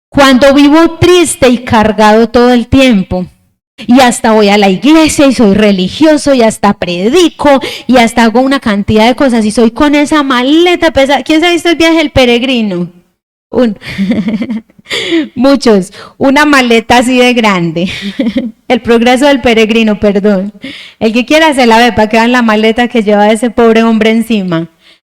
Cuando vivo triste y cargado todo el tiempo, y hasta voy a la iglesia y soy religioso y hasta predico y hasta hago una cantidad de cosas y soy con esa maleta pesada. ¿Quién se ha visto el viaje del peregrino? Muchos, una maleta así de grande. El progreso del peregrino, perdón. El que quiera se la ve para que vean la maleta que lleva ese pobre hombre encima.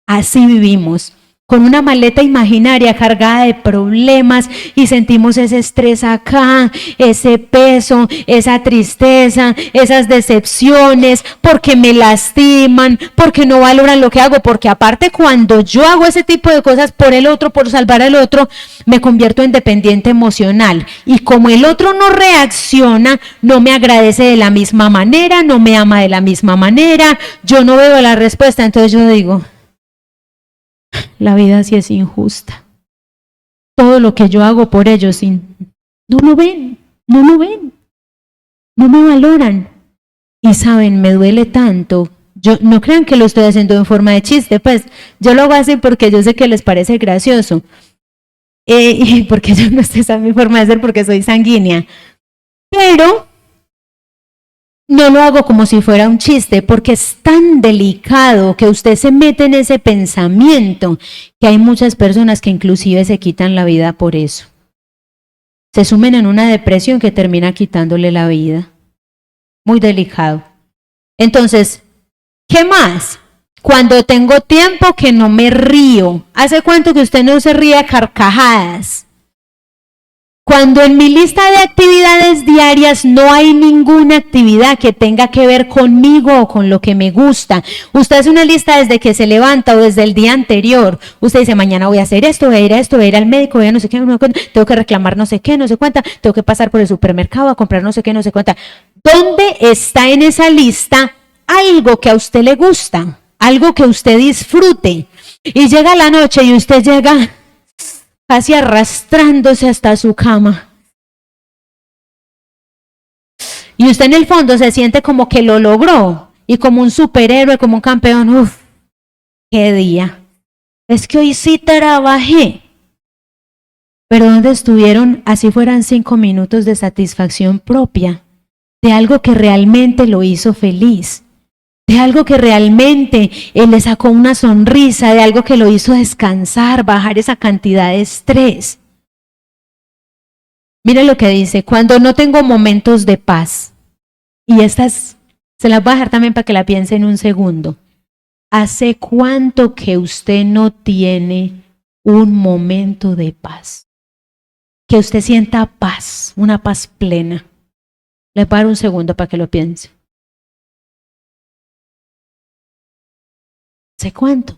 Así vivimos, con una maleta imaginaria cargada de problemas y sentimos ese estrés acá, ese peso, esa tristeza, esas decepciones, porque me lastiman, porque no valoran lo que hago, porque aparte cuando yo hago ese tipo de cosas por el otro, por salvar al otro, me convierto en dependiente emocional y como el otro no reacciona, no me agradece de la misma manera, no me ama de la misma manera, yo no veo la respuesta, entonces yo digo, la vida sí es injusta. Todo lo que yo hago por ellos no lo ven, no me valoran. Y saben, me duele tanto. Yo no crean que lo estoy haciendo en forma de chiste, pues yo lo hago así porque yo sé que les parece gracioso. Y porque yo no sé, esa es mi forma de ser porque soy sanguínea. Pero no lo hago como si fuera un chiste, porque es tan delicado que usted se mete en ese pensamiento que hay muchas personas que inclusive se quitan la vida por eso. Se sumen en una depresión que termina quitándole la vida. Muy delicado. Entonces, ¿qué más? Cuando tengo tiempo que no me río. ¿Hace cuánto que usted no se ríe a carcajadas? Cuando en mi lista de actividades diarias no hay ninguna actividad que tenga que ver conmigo o con lo que me gusta. Usted hace una lista desde que se levanta o desde el día anterior. Usted dice, mañana voy a hacer esto, voy a ir a esto, voy a ir al médico, voy a no sé qué, tengo que reclamar no sé qué, no sé cuánta, tengo que pasar por el supermercado a comprar no sé qué, no sé cuánta. ¿Dónde está en esa lista algo que a usted le gusta? Algo que usted disfrute. Y llega la noche y usted llega casi arrastrándose hasta su cama. Y usted en el fondo se siente como que lo logró. Y como un superhéroe, como un campeón. ¡Uf! ¡Qué día! Es que hoy sí trabajé. Pero ¿dónde estuvieron? Así fueran 5 minutos de satisfacción propia. De algo que realmente lo hizo feliz. De algo que realmente él le sacó una sonrisa, de algo que lo hizo descansar, bajar esa cantidad de estrés. Mire lo que dice, cuando no tengo momentos de paz, y estas se las voy a dejar también para que la piense en un segundo. ¿Hace cuánto que usted no tiene un momento de paz? Que usted sienta paz, una paz plena. Le paro un segundo para que lo piense. ¿Hace cuánto?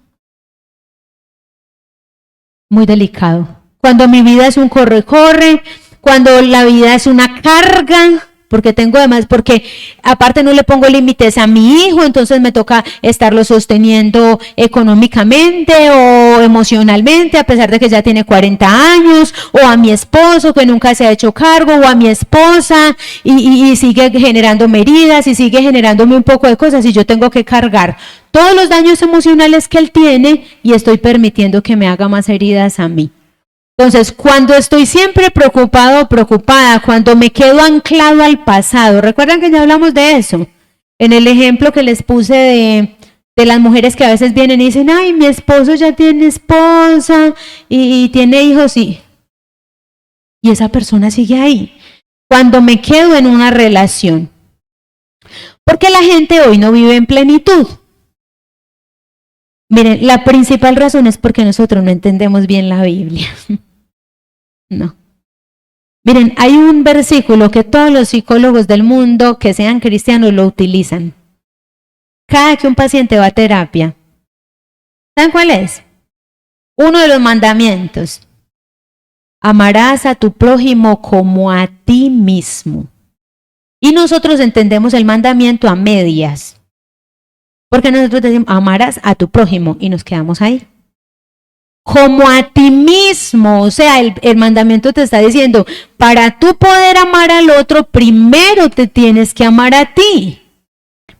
Muy delicado. Cuando mi vida es un corre-corre, cuando la vida es una carga, porque tengo además, porque aparte no le pongo límites a mi hijo, entonces me toca estarlo sosteniendo económicamente o emocionalmente, a pesar de que ya tiene 40 años, o a mi esposo que nunca se ha hecho cargo, o a mi esposa, y sigue generándome heridas, y sigue generándome un poco de cosas, y yo tengo que cargar todos los daños emocionales que él tiene, y estoy permitiendo que me haga más heridas a mí. Entonces, cuando estoy siempre preocupado o preocupada, cuando me quedo anclado al pasado, ¿recuerdan que ya hablamos de eso? En el ejemplo que les puse de las mujeres que a veces vienen y dicen, ay, mi esposo ya tiene esposa y tiene hijos y esa persona sigue ahí. Cuando me quedo en una relación, porque la gente hoy no vive en plenitud. Miren, la principal razón es porque nosotros no entendemos bien la Biblia. No. Miren, hay un versículo que todos los psicólogos del mundo que sean cristianos lo utilizan. Cada que un paciente va a terapia, ¿saben cuál es? Uno de los mandamientos. Amarás a tu prójimo como a ti mismo. Y nosotros entendemos el mandamiento a medias. Porque nosotros decimos, amarás a tu prójimo y nos quedamos ahí. Como a ti mismo, o sea, el mandamiento te está diciendo, para tú poder amar al otro, primero te tienes que amar a ti.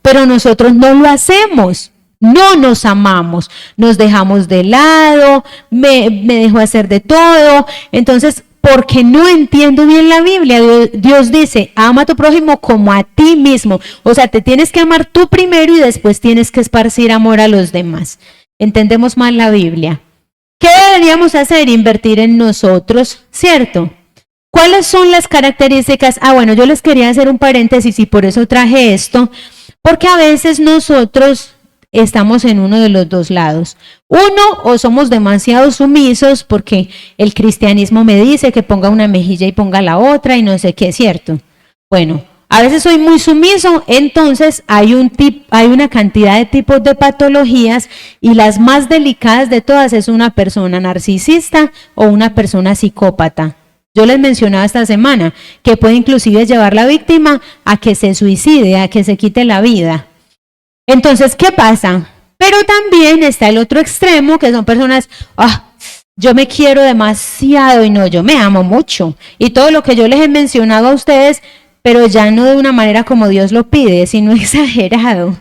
Pero nosotros no lo hacemos, no nos amamos, nos dejamos de lado, me dejo hacer de todo. Entonces, porque no entiendo bien la Biblia, Dios dice, ama a tu prójimo como a ti mismo. O sea, te tienes que amar tú primero y después tienes que esparcir amor a los demás. Entendemos mal la Biblia. ¿Qué deberíamos hacer? Invertir en nosotros, ¿cierto? ¿Cuáles son las características? Bueno, yo les quería hacer un paréntesis y por eso traje esto, porque a veces nosotros estamos en uno de los dos lados. Uno, o somos demasiado sumisos porque el cristianismo me dice que ponga una mejilla y ponga la otra y no sé qué es cierto. Bueno, a veces soy muy sumiso, entonces hay una cantidad de tipos de patologías y las más delicadas de todas es una persona narcisista o una persona psicópata. Yo les mencionaba esta semana que puede inclusive llevar a la víctima a que se suicide, a que se quite la vida. Entonces, ¿qué pasa? Pero también está el otro extremo, que son personas, yo me quiero demasiado y no, yo me amo mucho. Y todo lo que yo les he mencionado a ustedes, pero ya no de una manera como Dios lo pide, sino exagerado.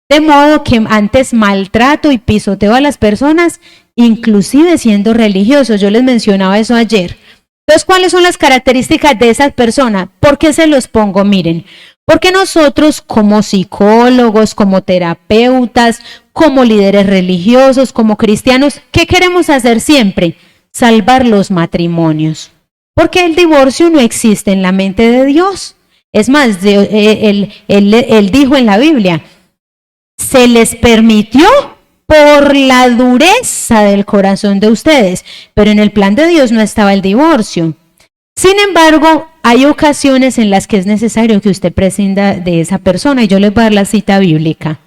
De modo que antes maltrato y pisoteo a las personas, inclusive siendo religiosos. Yo les mencionaba eso ayer. Entonces, ¿cuáles son las características de esas personas? ¿Por qué se los pongo? Miren, porque nosotros como psicólogos, como terapeutas, como líderes religiosos, como cristianos, ¿qué queremos hacer siempre? Salvar los matrimonios. Porque el divorcio no existe en la mente de Dios. Es más, él dijo en la Biblia, se les permitió por la dureza del corazón de ustedes, pero en el plan de Dios no estaba el divorcio. Sin embargo, hay ocasiones en las que es necesario que usted prescinda de esa persona, y yo les voy a dar la cita bíblica.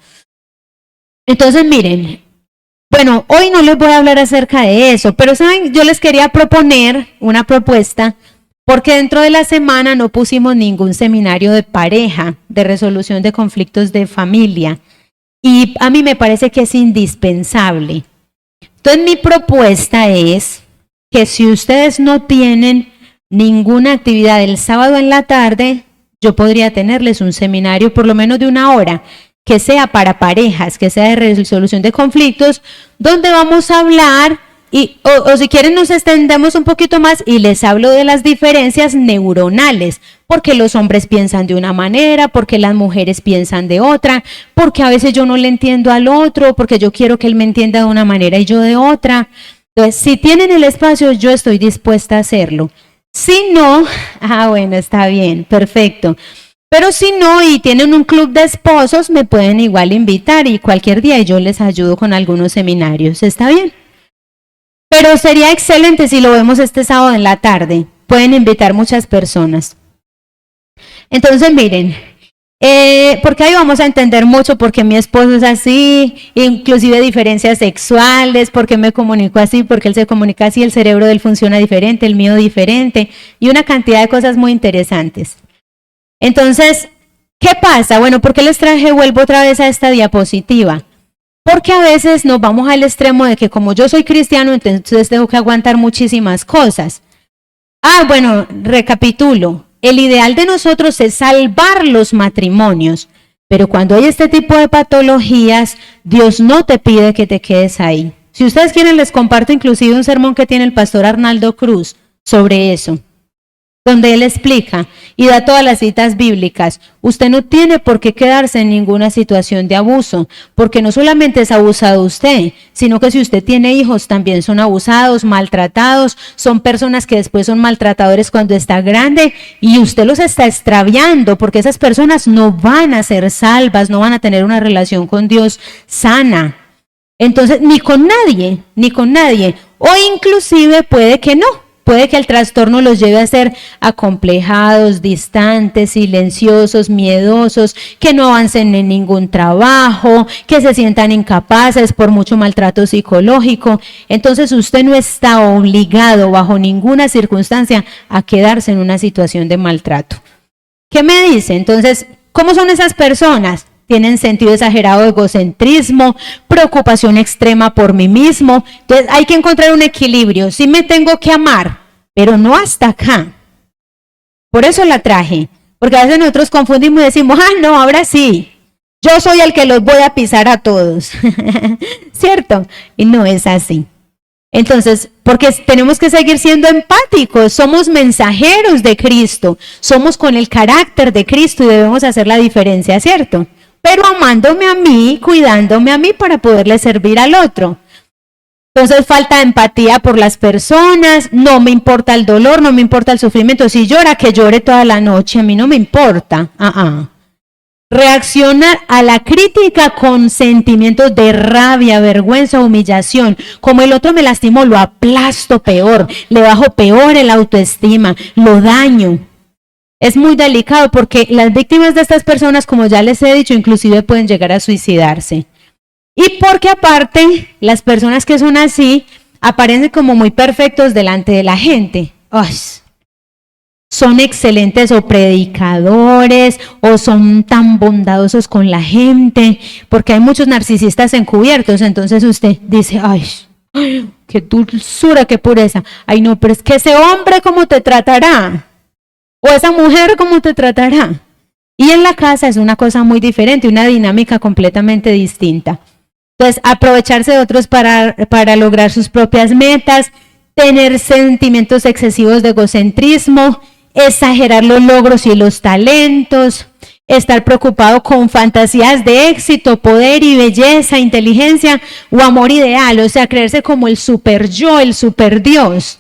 Entonces, miren, bueno, hoy no les voy a hablar acerca de eso, pero saben, yo les quería proponer una propuesta, porque dentro de la semana no pusimos ningún seminario de pareja, de resolución de conflictos de familia. Y a mí me parece que es indispensable. Entonces mi propuesta es que si ustedes no tienen ninguna actividad el sábado en la tarde, yo podría tenerles un seminario por lo menos de 1 hora, que sea para parejas, que sea de resolución de conflictos, donde vamos a hablar, o si quieren nos extendemos un poquito más y les hablo de las diferencias neuronales, porque los hombres piensan de una manera, porque las mujeres piensan de otra, porque a veces yo no le entiendo al otro, porque yo quiero que él me entienda de una manera y yo de otra. Entonces, si tienen el espacio, yo estoy dispuesta a hacerlo. Si no, bueno, está bien, perfecto. Pero si no y tienen un club de esposos, me pueden igual invitar y cualquier día yo les ayudo con algunos seminarios, ¿está bien? Pero sería excelente si lo vemos este sábado en la tarde. Pueden invitar muchas personas. Entonces, miren, porque ahí vamos a entender mucho por qué mi esposo es así, inclusive diferencias sexuales, por qué me comunico así, porque él se comunica así, el cerebro de él funciona diferente, el mío diferente, y una cantidad de cosas muy interesantes. Entonces, ¿qué pasa? Bueno, ¿por qué les vuelvo otra vez a esta diapositiva? Porque a veces nos vamos al extremo de que como yo soy cristiano, entonces tengo que aguantar muchísimas cosas. Bueno, recapitulo. El ideal de nosotros es salvar los matrimonios, pero cuando hay este tipo de patologías, Dios no te pide que te quedes ahí. Si ustedes quieren, les comparto inclusive un sermón que tiene el pastor Arnaldo Cruz sobre eso, donde él explica y da todas las citas bíblicas. Usted no tiene por qué quedarse en ninguna situación de abuso, porque no solamente es abusado usted, sino que si usted tiene hijos también son abusados, maltratados, son personas que después son maltratadores cuando está grande y usted los está extraviando, porque esas personas no van a ser salvas, no van a tener una relación con Dios sana. Entonces, ni con nadie, o inclusive puede que no. Puede que el trastorno los lleve a ser acomplejados, distantes, silenciosos, miedosos, que no avancen en ningún trabajo, que se sientan incapaces por mucho maltrato psicológico. Entonces usted no está obligado bajo ninguna circunstancia a quedarse en una situación de maltrato. ¿Qué me dice? Entonces, ¿cómo son esas personas? Tienen sentido exagerado de egocentrismo, preocupación extrema por mí mismo. Entonces hay que encontrar un equilibrio. Sí me tengo que amar, pero no hasta acá. Por eso la traje. Porque a veces nosotros confundimos y decimos, no, ahora sí. Yo soy el que los voy a pisar a todos. ¿Cierto? Y no es así. Entonces, porque tenemos que seguir siendo empáticos, somos mensajeros de Cristo, somos con el carácter de Cristo y debemos hacer la diferencia, ¿cierto? Pero amándome a mí, cuidándome a mí para poderle servir al otro. Entonces falta empatía por las personas, no me importa el dolor, no me importa el sufrimiento. Si llora, que llore toda la noche, a mí no me importa. Reacciona a la crítica con sentimientos de rabia, vergüenza, humillación. Como el otro me lastimó, lo aplasto peor, le bajo peor el autoestima, lo daño. Es muy delicado porque las víctimas de estas personas, como ya les he dicho, inclusive pueden llegar a suicidarse. Y porque aparte, las personas que son así, aparecen como muy perfectos delante de la gente. ¡Ay! Son excelentes o predicadores o son tan bondadosos con la gente, porque hay muchos narcisistas encubiertos, entonces usted dice, ay, qué dulzura, qué pureza, ay no, pero es que ese hombre cómo te tratará, o esa mujer cómo te tratará, y en la casa es una cosa muy diferente, una dinámica completamente distinta. Entonces, aprovecharse de otros para lograr sus propias metas, tener sentimientos excesivos de egocentrismo, exagerar los logros y los talentos, estar preocupado con fantasías de éxito, poder y belleza, inteligencia o amor ideal, o sea, creerse como el super yo, el super Dios.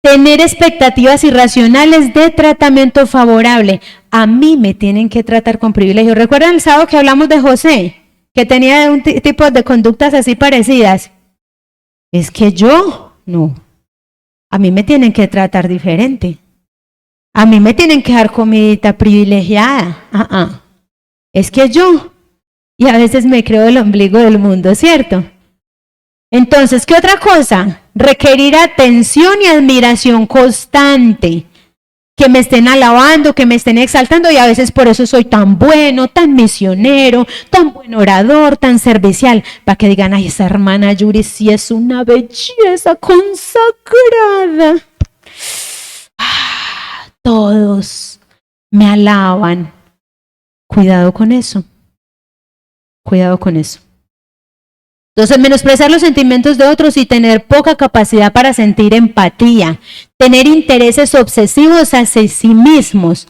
Tener expectativas irracionales de tratamiento favorable. A mí me tienen que tratar con privilegio. ¿Recuerdan el sábado que hablamos de José? Que tenía un tipo de conductas así parecidas. Es que yo, no. A mí me tienen que tratar diferente. A mí me tienen que dar comidita privilegiada. Es que yo. Y a veces me creo el ombligo del mundo, ¿cierto? Entonces, ¿qué otra cosa? Requerir atención y admiración constante. Que me estén alabando, que me estén exaltando, y a veces por eso soy tan bueno, tan misionero, tan buen orador, tan servicial, para que digan, ay, esa hermana Yuri sí es una belleza consagrada. Todos me alaban. Cuidado con eso. Cuidado con eso. Entonces, menospreciar los sentimientos de otros y tener poca capacidad para sentir empatía, tener intereses obsesivos hacia sí mismos,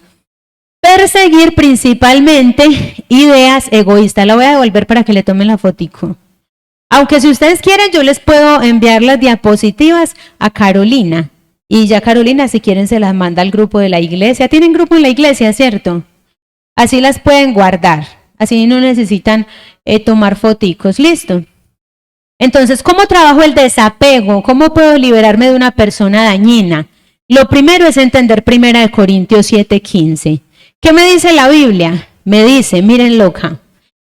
perseguir principalmente ideas egoístas. La voy a devolver para que le tomen la fotico. Aunque si ustedes quieren, yo les puedo enviar las diapositivas a Carolina. Y ya Carolina, si quieren, se las manda al grupo de la iglesia. Tienen grupo en la iglesia, ¿cierto? Así las pueden guardar. Así no necesitan tomar foticos. ¿Listo? Entonces, ¿cómo trabajo el desapego? ¿Cómo puedo liberarme de una persona dañina? Lo primero es entender 1 Corintios 7:15. ¿Qué me dice la Biblia? Me dice, miren loca,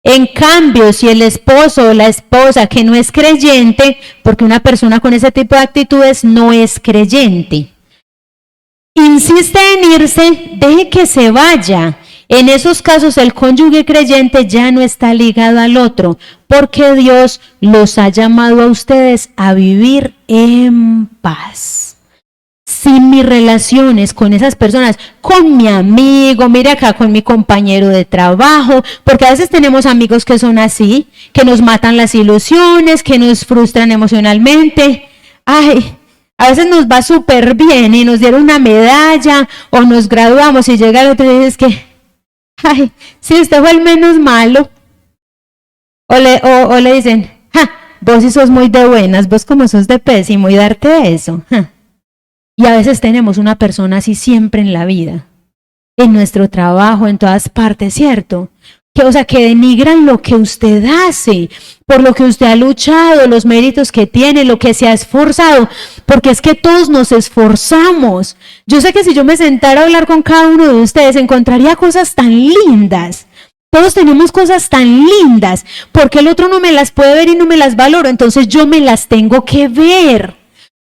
en cambio, si el esposo o la esposa que no es creyente, porque una persona con ese tipo de actitudes no es creyente, insiste en irse, deje que se vaya. En esos casos el cónyuge creyente ya no está ligado al otro, porque Dios los ha llamado a ustedes a vivir en paz. Si mis relaciones con esas personas, con mi amigo, mire acá, con mi compañero de trabajo, porque a veces tenemos amigos que son así, que nos matan las ilusiones, que nos frustran emocionalmente. Ay, a veces nos va súper bien y nos dieron una medalla o nos graduamos y llega el otro y dices que ay, si usted fue el menos malo. O le dicen, ja, vos sí sos muy de buenas, vos como sos de pésimo y darte eso. Ja. Y a veces tenemos una persona así siempre en la vida, en nuestro trabajo, en todas partes, ¿cierto? Que, o sea, que denigran lo que usted hace, por lo que usted ha luchado, los méritos que tiene, lo que se ha esforzado, porque es que todos nos esforzamos. Yo sé que si yo me sentara a hablar con cada uno de ustedes, encontraría cosas tan lindas. Todos tenemos cosas tan lindas, porque el otro no me las puede ver y no me las valoro, entonces yo me las tengo que ver.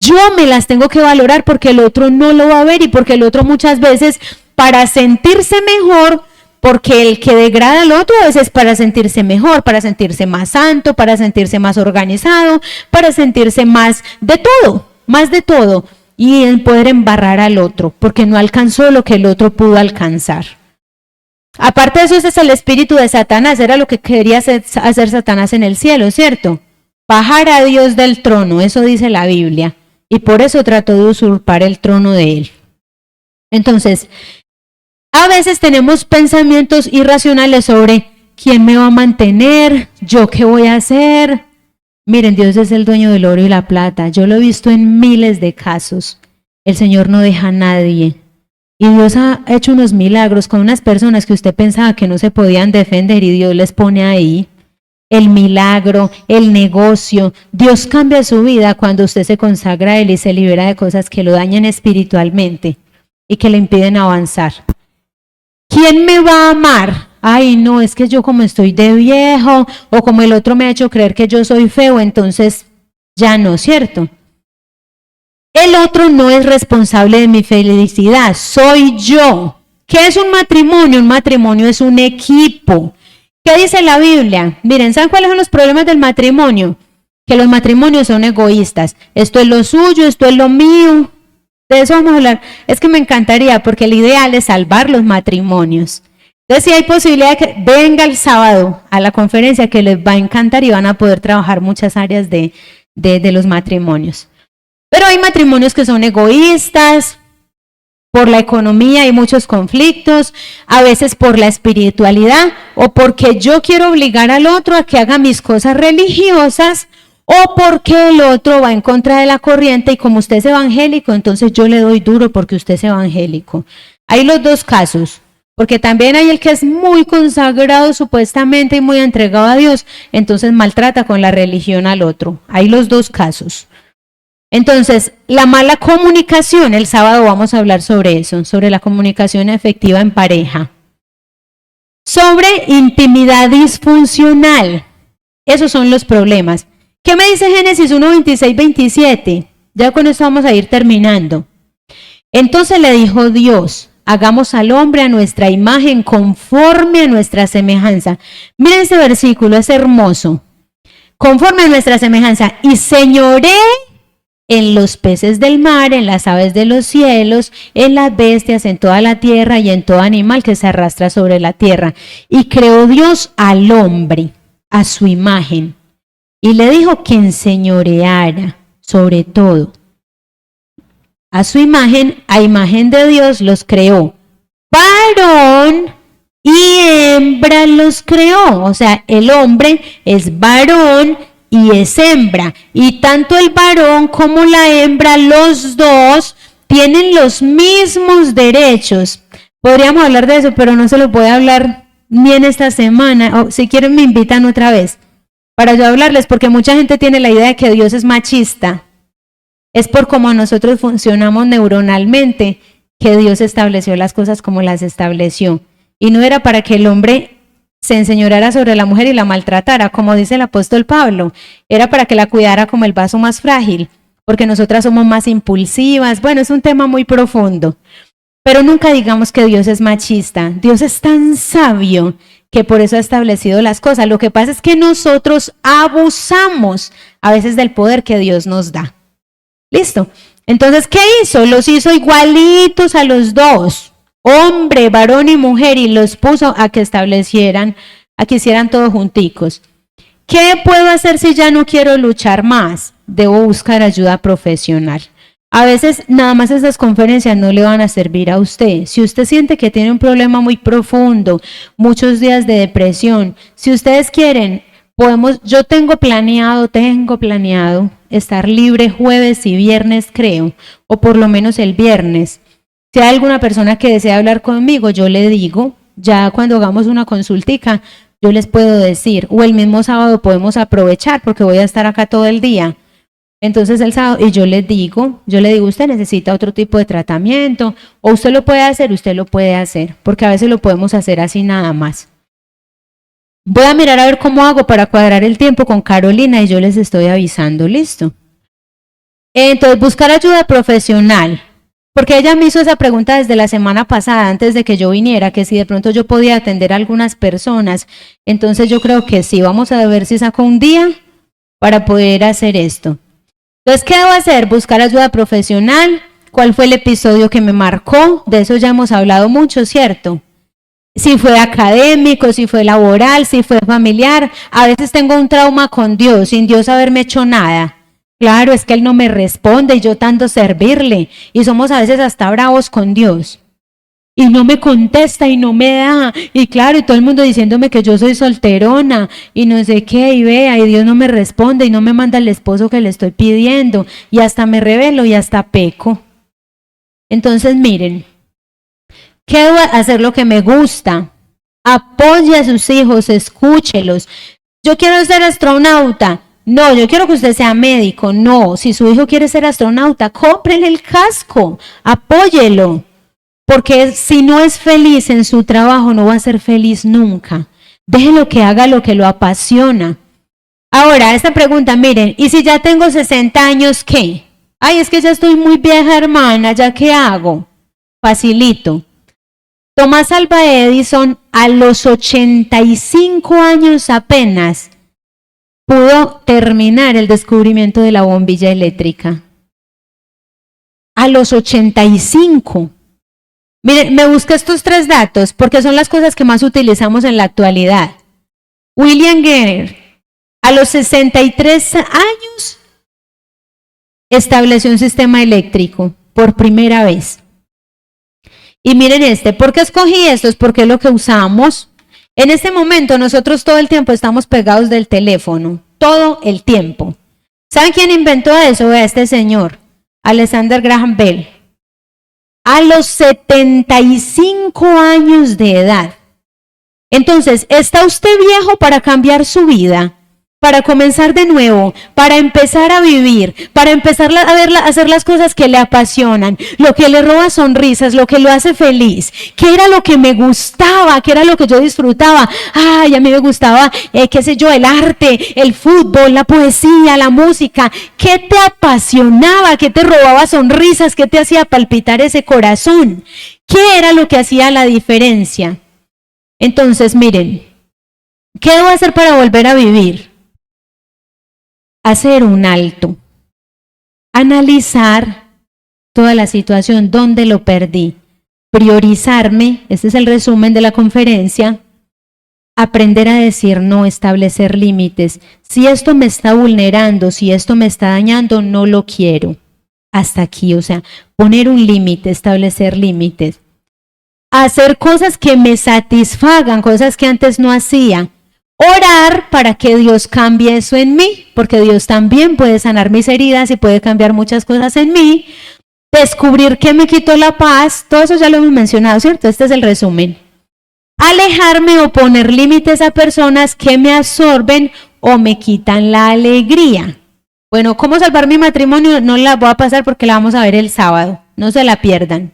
Yo me las tengo que valorar porque el otro no lo va a ver y porque el otro muchas veces, para sentirse mejor, porque el que degrada al otro a veces para sentirse mejor, para sentirse más santo, para sentirse más organizado, para sentirse más de todo, y en poder embarrar al otro, porque no alcanzó lo que el otro pudo alcanzar. Aparte de eso, ese es el espíritu de Satanás, era lo que quería hacer Satanás en el cielo, ¿cierto? Bajar a Dios del trono, eso dice la Biblia, y por eso trató de usurpar el trono de él. Entonces, a veces tenemos pensamientos irracionales sobre quién me va a mantener, yo qué voy a hacer. Miren, Dios es el dueño del oro y la plata. Yo lo he visto en miles de casos. El Señor no deja a nadie. Y Dios ha hecho unos milagros con unas personas que usted pensaba que no se podían defender y Dios les pone ahí el milagro, el negocio. Dios cambia su vida cuando usted se consagra a Él y se libera de cosas que lo dañan espiritualmente y que le impiden avanzar. ¿Quién me va a amar? Ay, no, es que yo como estoy de viejo o como el otro me ha hecho creer que yo soy feo, entonces ya no, ¿cierto? El otro no es responsable de mi felicidad, soy yo. ¿Qué es un matrimonio? Un matrimonio es un equipo. ¿Qué dice la Biblia? Miren, ¿saben cuáles son los problemas del matrimonio? Que los matrimonios son egoístas. Esto es lo suyo, esto es lo mío. De eso vamos a hablar. Es que me encantaría porque el ideal es salvar los matrimonios. Entonces, si hay posibilidad de que venga el sábado a la conferencia, que les va a encantar y van a poder trabajar muchas áreas de los matrimonios. Pero hay matrimonios que son egoístas, por la economía hay muchos conflictos, a veces por la espiritualidad o porque yo quiero obligar al otro a que haga mis cosas religiosas o porque el otro va en contra de la corriente y como usted es evangélico, entonces yo le doy duro porque usted es evangélico. Hay los dos casos, porque también hay el que es muy consagrado supuestamente y muy entregado a Dios, entonces maltrata con la religión al otro. Hay los dos casos. Entonces, la mala comunicación, el sábado vamos a hablar sobre eso, sobre la comunicación efectiva en pareja. Sobre intimidad disfuncional, esos son los problemas. ¿Qué me dice Génesis 1, 26, 27? Ya con esto vamos a ir terminando. Entonces le dijo Dios, hagamos al hombre a nuestra imagen conforme a nuestra semejanza. Miren ese versículo, es hermoso. Conforme a nuestra semejanza, y señoré en los peces del mar, en las aves de los cielos, en las bestias, en toda la tierra y en todo animal que se arrastra sobre la tierra. Y creó Dios al hombre a su imagen y le dijo que enseñoreara sobre todo. A su imagen, a imagen de Dios los creó. Varón y hembra los creó. O sea, el hombre es varón y es hembra, y tanto el varón como la hembra, los dos tienen los mismos derechos. Podríamos hablar de eso, pero no se lo puedo hablar ni en esta semana, o si quieren me invitan otra vez para yo hablarles, porque mucha gente tiene la idea de que Dios es machista. Es por cómo nosotros funcionamos neuronalmente que Dios estableció las cosas como las estableció, y no era para que el hombre se enseñoreara sobre la mujer y la maltratara, como dice el apóstol Pablo, era para que la cuidara como el vaso más frágil, porque nosotras somos más impulsivas. Bueno, es un tema muy profundo, pero nunca digamos que Dios es machista. Dios es tan sabio que por eso ha establecido las cosas. Lo que pasa es que nosotros abusamos a veces del poder que Dios nos da. ¿Listo? Entonces, ¿qué hizo? Los hizo igualitos a los dos. Hombre, varón y mujer, y los puso a que establecieran, a que hicieran todos junticos. ¿Qué puedo hacer si ya no quiero luchar más? Debo buscar ayuda profesional. A veces nada más esas conferencias no le van a servir a usted. Si usted siente que tiene un problema muy profundo, muchos días de depresión, si ustedes quieren, yo tengo planeado estar libre jueves y viernes, creo, o por lo menos el viernes. Si hay alguna persona que desea hablar conmigo, yo le digo, ya cuando hagamos una consultica, yo les puedo decir, o el mismo sábado podemos aprovechar porque voy a estar acá todo el día. Entonces el sábado, y yo le digo, usted necesita otro tipo de tratamiento, o usted lo puede hacer, porque a veces lo podemos hacer así nada más. Voy a mirar a ver cómo hago para cuadrar el tiempo con Carolina y yo les estoy avisando, ¿listo? Entonces, buscar ayuda profesional. Porque ella me hizo esa pregunta desde la semana pasada, antes de que yo viniera, que si de pronto yo podía atender a algunas personas. Entonces yo creo que sí, vamos a ver si saco un día para poder hacer esto. Entonces, ¿qué debo hacer? Buscar ayuda profesional. ¿Cuál fue el episodio que me marcó? De eso ya hemos hablado mucho, ¿cierto? Si fue académico, si fue laboral, si fue familiar. A veces tengo un trauma con Dios, sin Dios haberme hecho nada. Claro, es que Él no me responde y yo tanto servirle. Y somos a veces hasta bravos con Dios. Y no me contesta y no me da. Y claro, y todo el mundo diciéndome que yo soy solterona y no sé qué, y vea, y Dios no me responde y no me manda el esposo que le estoy pidiendo. Y hasta me rebelo y hasta peco. Entonces, miren, ¿Qué debo hacer? Lo que me gusta. Apoye a sus hijos, escúchelos. Yo quiero ser astronauta. No, yo quiero que usted sea médico. No, si su hijo quiere ser astronauta, cómprele el casco, apóyelo. Porque si no es feliz en su trabajo, no va a ser feliz nunca. Déjelo que haga lo que lo apasiona. Ahora, esta pregunta, miren, ¿y si ya tengo 60 años, qué? Ay, es que ya estoy muy vieja, hermana, ¿ya qué hago? Facilito. Tomás Alva Edison, a los 85 años apenas, pudo terminar el descubrimiento de la bombilla eléctrica. A los 85. Miren, me busqué estos 3 datos porque son las cosas que más utilizamos en la actualidad. William Gehner, a los 63 años, estableció un sistema eléctrico por primera vez. Y miren ¿por qué escogí esto? Es porque es lo que usamos. En este momento nosotros todo el tiempo estamos pegados del teléfono, todo el tiempo. ¿Saben quién inventó eso? Vea, este señor, Alexander Graham Bell. A los 75 años de edad. Entonces, ¿está usted viejo para cambiar su vida? Para comenzar de nuevo, para empezar a vivir, para empezar a hacer las cosas que le apasionan, lo que le roba sonrisas, lo que lo hace feliz. ¿Qué era lo que me gustaba? ¿Qué era lo que yo disfrutaba? Ay, a mí me gustaba, qué sé yo, el arte, el fútbol, la poesía, la música. ¿Qué te apasionaba? ¿Qué te robaba sonrisas? ¿Qué te hacía palpitar ese corazón? ¿Qué era lo que hacía la diferencia? Entonces, miren, ¿qué debo hacer para volver a vivir? Hacer un alto, analizar toda la situación, dónde lo perdí, priorizarme, este es el resumen de la conferencia, aprender a decir no, establecer límites. Si esto me está vulnerando, si esto me está dañando, no lo quiero. Hasta aquí, o sea, poner un límite, establecer límites. Hacer cosas que me satisfagan, cosas que antes no hacía. Orar para que Dios cambie eso en mí, porque Dios también puede sanar mis heridas y puede cambiar muchas cosas en mí. Descubrir qué me quitó la paz, todo eso ya lo hemos mencionado, ¿cierto? Este es el resumen. Alejarme o poner límites a personas que me absorben o me quitan la alegría. Bueno, ¿cómo salvar mi matrimonio? No la voy a pasar porque la vamos a ver el sábado, no se la pierdan.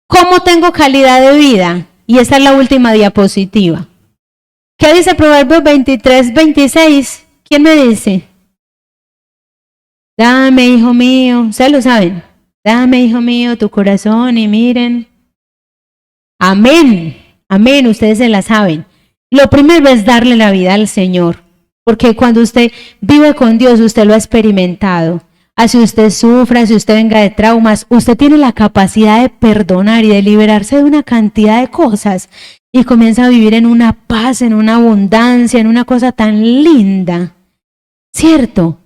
¿Cómo tengo calidad de vida? Y esta es la última diapositiva. ¿Qué dice Proverbios 23:26? ¿Quién me dice? Dame, hijo mío, ustedes lo saben. Dame, hijo mío, tu corazón y miren. Amén, amén, ustedes se la saben. Lo primero es darle la vida al Señor, porque cuando usted vive con Dios, usted lo ha experimentado. Así usted sufra, así usted venga de traumas, usted tiene la capacidad de perdonar y de liberarse de una cantidad de cosas y comienza a vivir en una paz, en una abundancia, en una cosa tan linda, ¿cierto?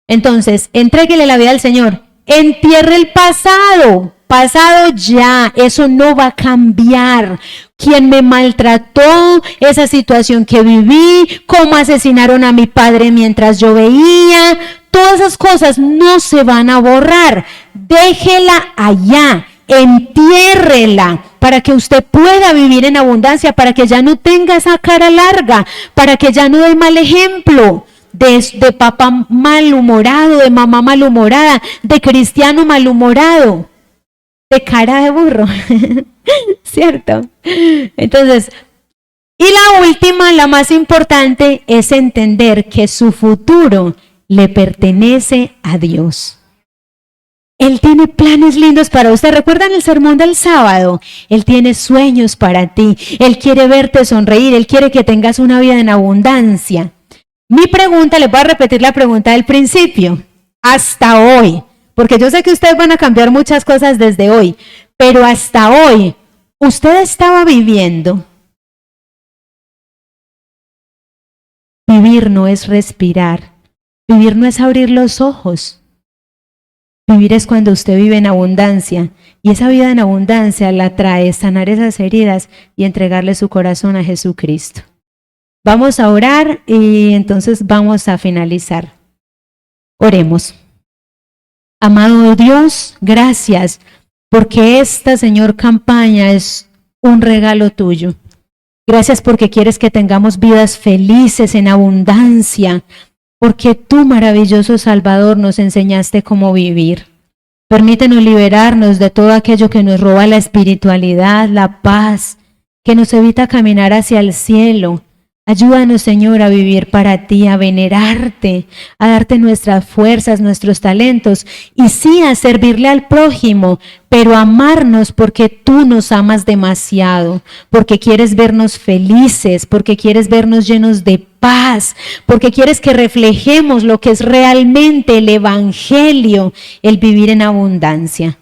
Entonces, entréguele la vida al Señor, entierre el pasado, pasado ya, eso no va a cambiar. Quien me maltrató, esa situación que viví, cómo asesinaron a mi padre mientras yo veía, todas esas cosas no se van a borrar. Déjela allá, entiérrela para que usted pueda vivir en abundancia, para que ya no tenga esa cara larga, para que ya no dé mal ejemplo de papá malhumorado, de mamá malhumorada, de cristiano malhumorado, de cara de burro, ¿cierto? Entonces, y la última, la más importante, es entender que su futuro le pertenece a Dios. Él tiene planes lindos para usted. ¿Recuerdan el sermón del sábado? Él tiene sueños para ti. Él quiere verte sonreír. Él quiere que tengas una vida en abundancia. Mi pregunta, les voy a repetir la pregunta del principio. Hasta hoy, porque yo sé que ustedes van a cambiar muchas cosas desde hoy, pero hasta hoy, ¿usted estaba viviendo? Vivir no es respirar. Vivir no es abrir los ojos. Vivir es cuando usted vive en abundancia, y esa vida en abundancia la trae sanar esas heridas y entregarle su corazón a Jesucristo. Vamos a orar y entonces vamos a finalizar. Oremos. Amado Dios, gracias porque esta, Señor, campaña es un regalo tuyo. Gracias porque quieres que tengamos vidas felices en abundancia, porque tú, maravilloso Salvador, nos enseñaste cómo vivir. Permítenos liberarnos de todo aquello que nos roba la espiritualidad, la paz, que nos evita caminar hacia el cielo. Ayúdanos, Señor, a vivir para ti, a venerarte, a darte nuestras fuerzas, nuestros talentos y sí a servirle al prójimo, pero amarnos porque tú nos amas demasiado, porque quieres vernos felices, porque quieres vernos llenos de paz, porque quieres que reflejemos lo que es realmente el evangelio, el vivir en abundancia.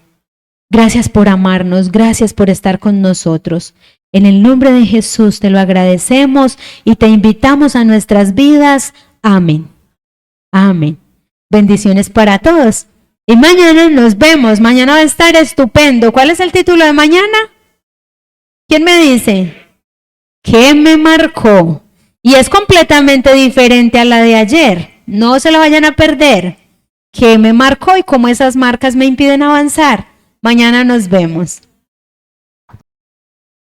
Gracias por amarnos, gracias por estar con nosotros. En el nombre de Jesús te lo agradecemos y te invitamos a nuestras vidas. Amén. Amén. Bendiciones para todos. Y mañana nos vemos. Mañana va a estar estupendo. ¿Cuál es el título de mañana? ¿Quién me dice? ¿Qué me marcó? Y es completamente diferente a la de ayer. No se la vayan a perder. ¿Qué me marcó y cómo esas marcas me impiden avanzar? Mañana nos vemos.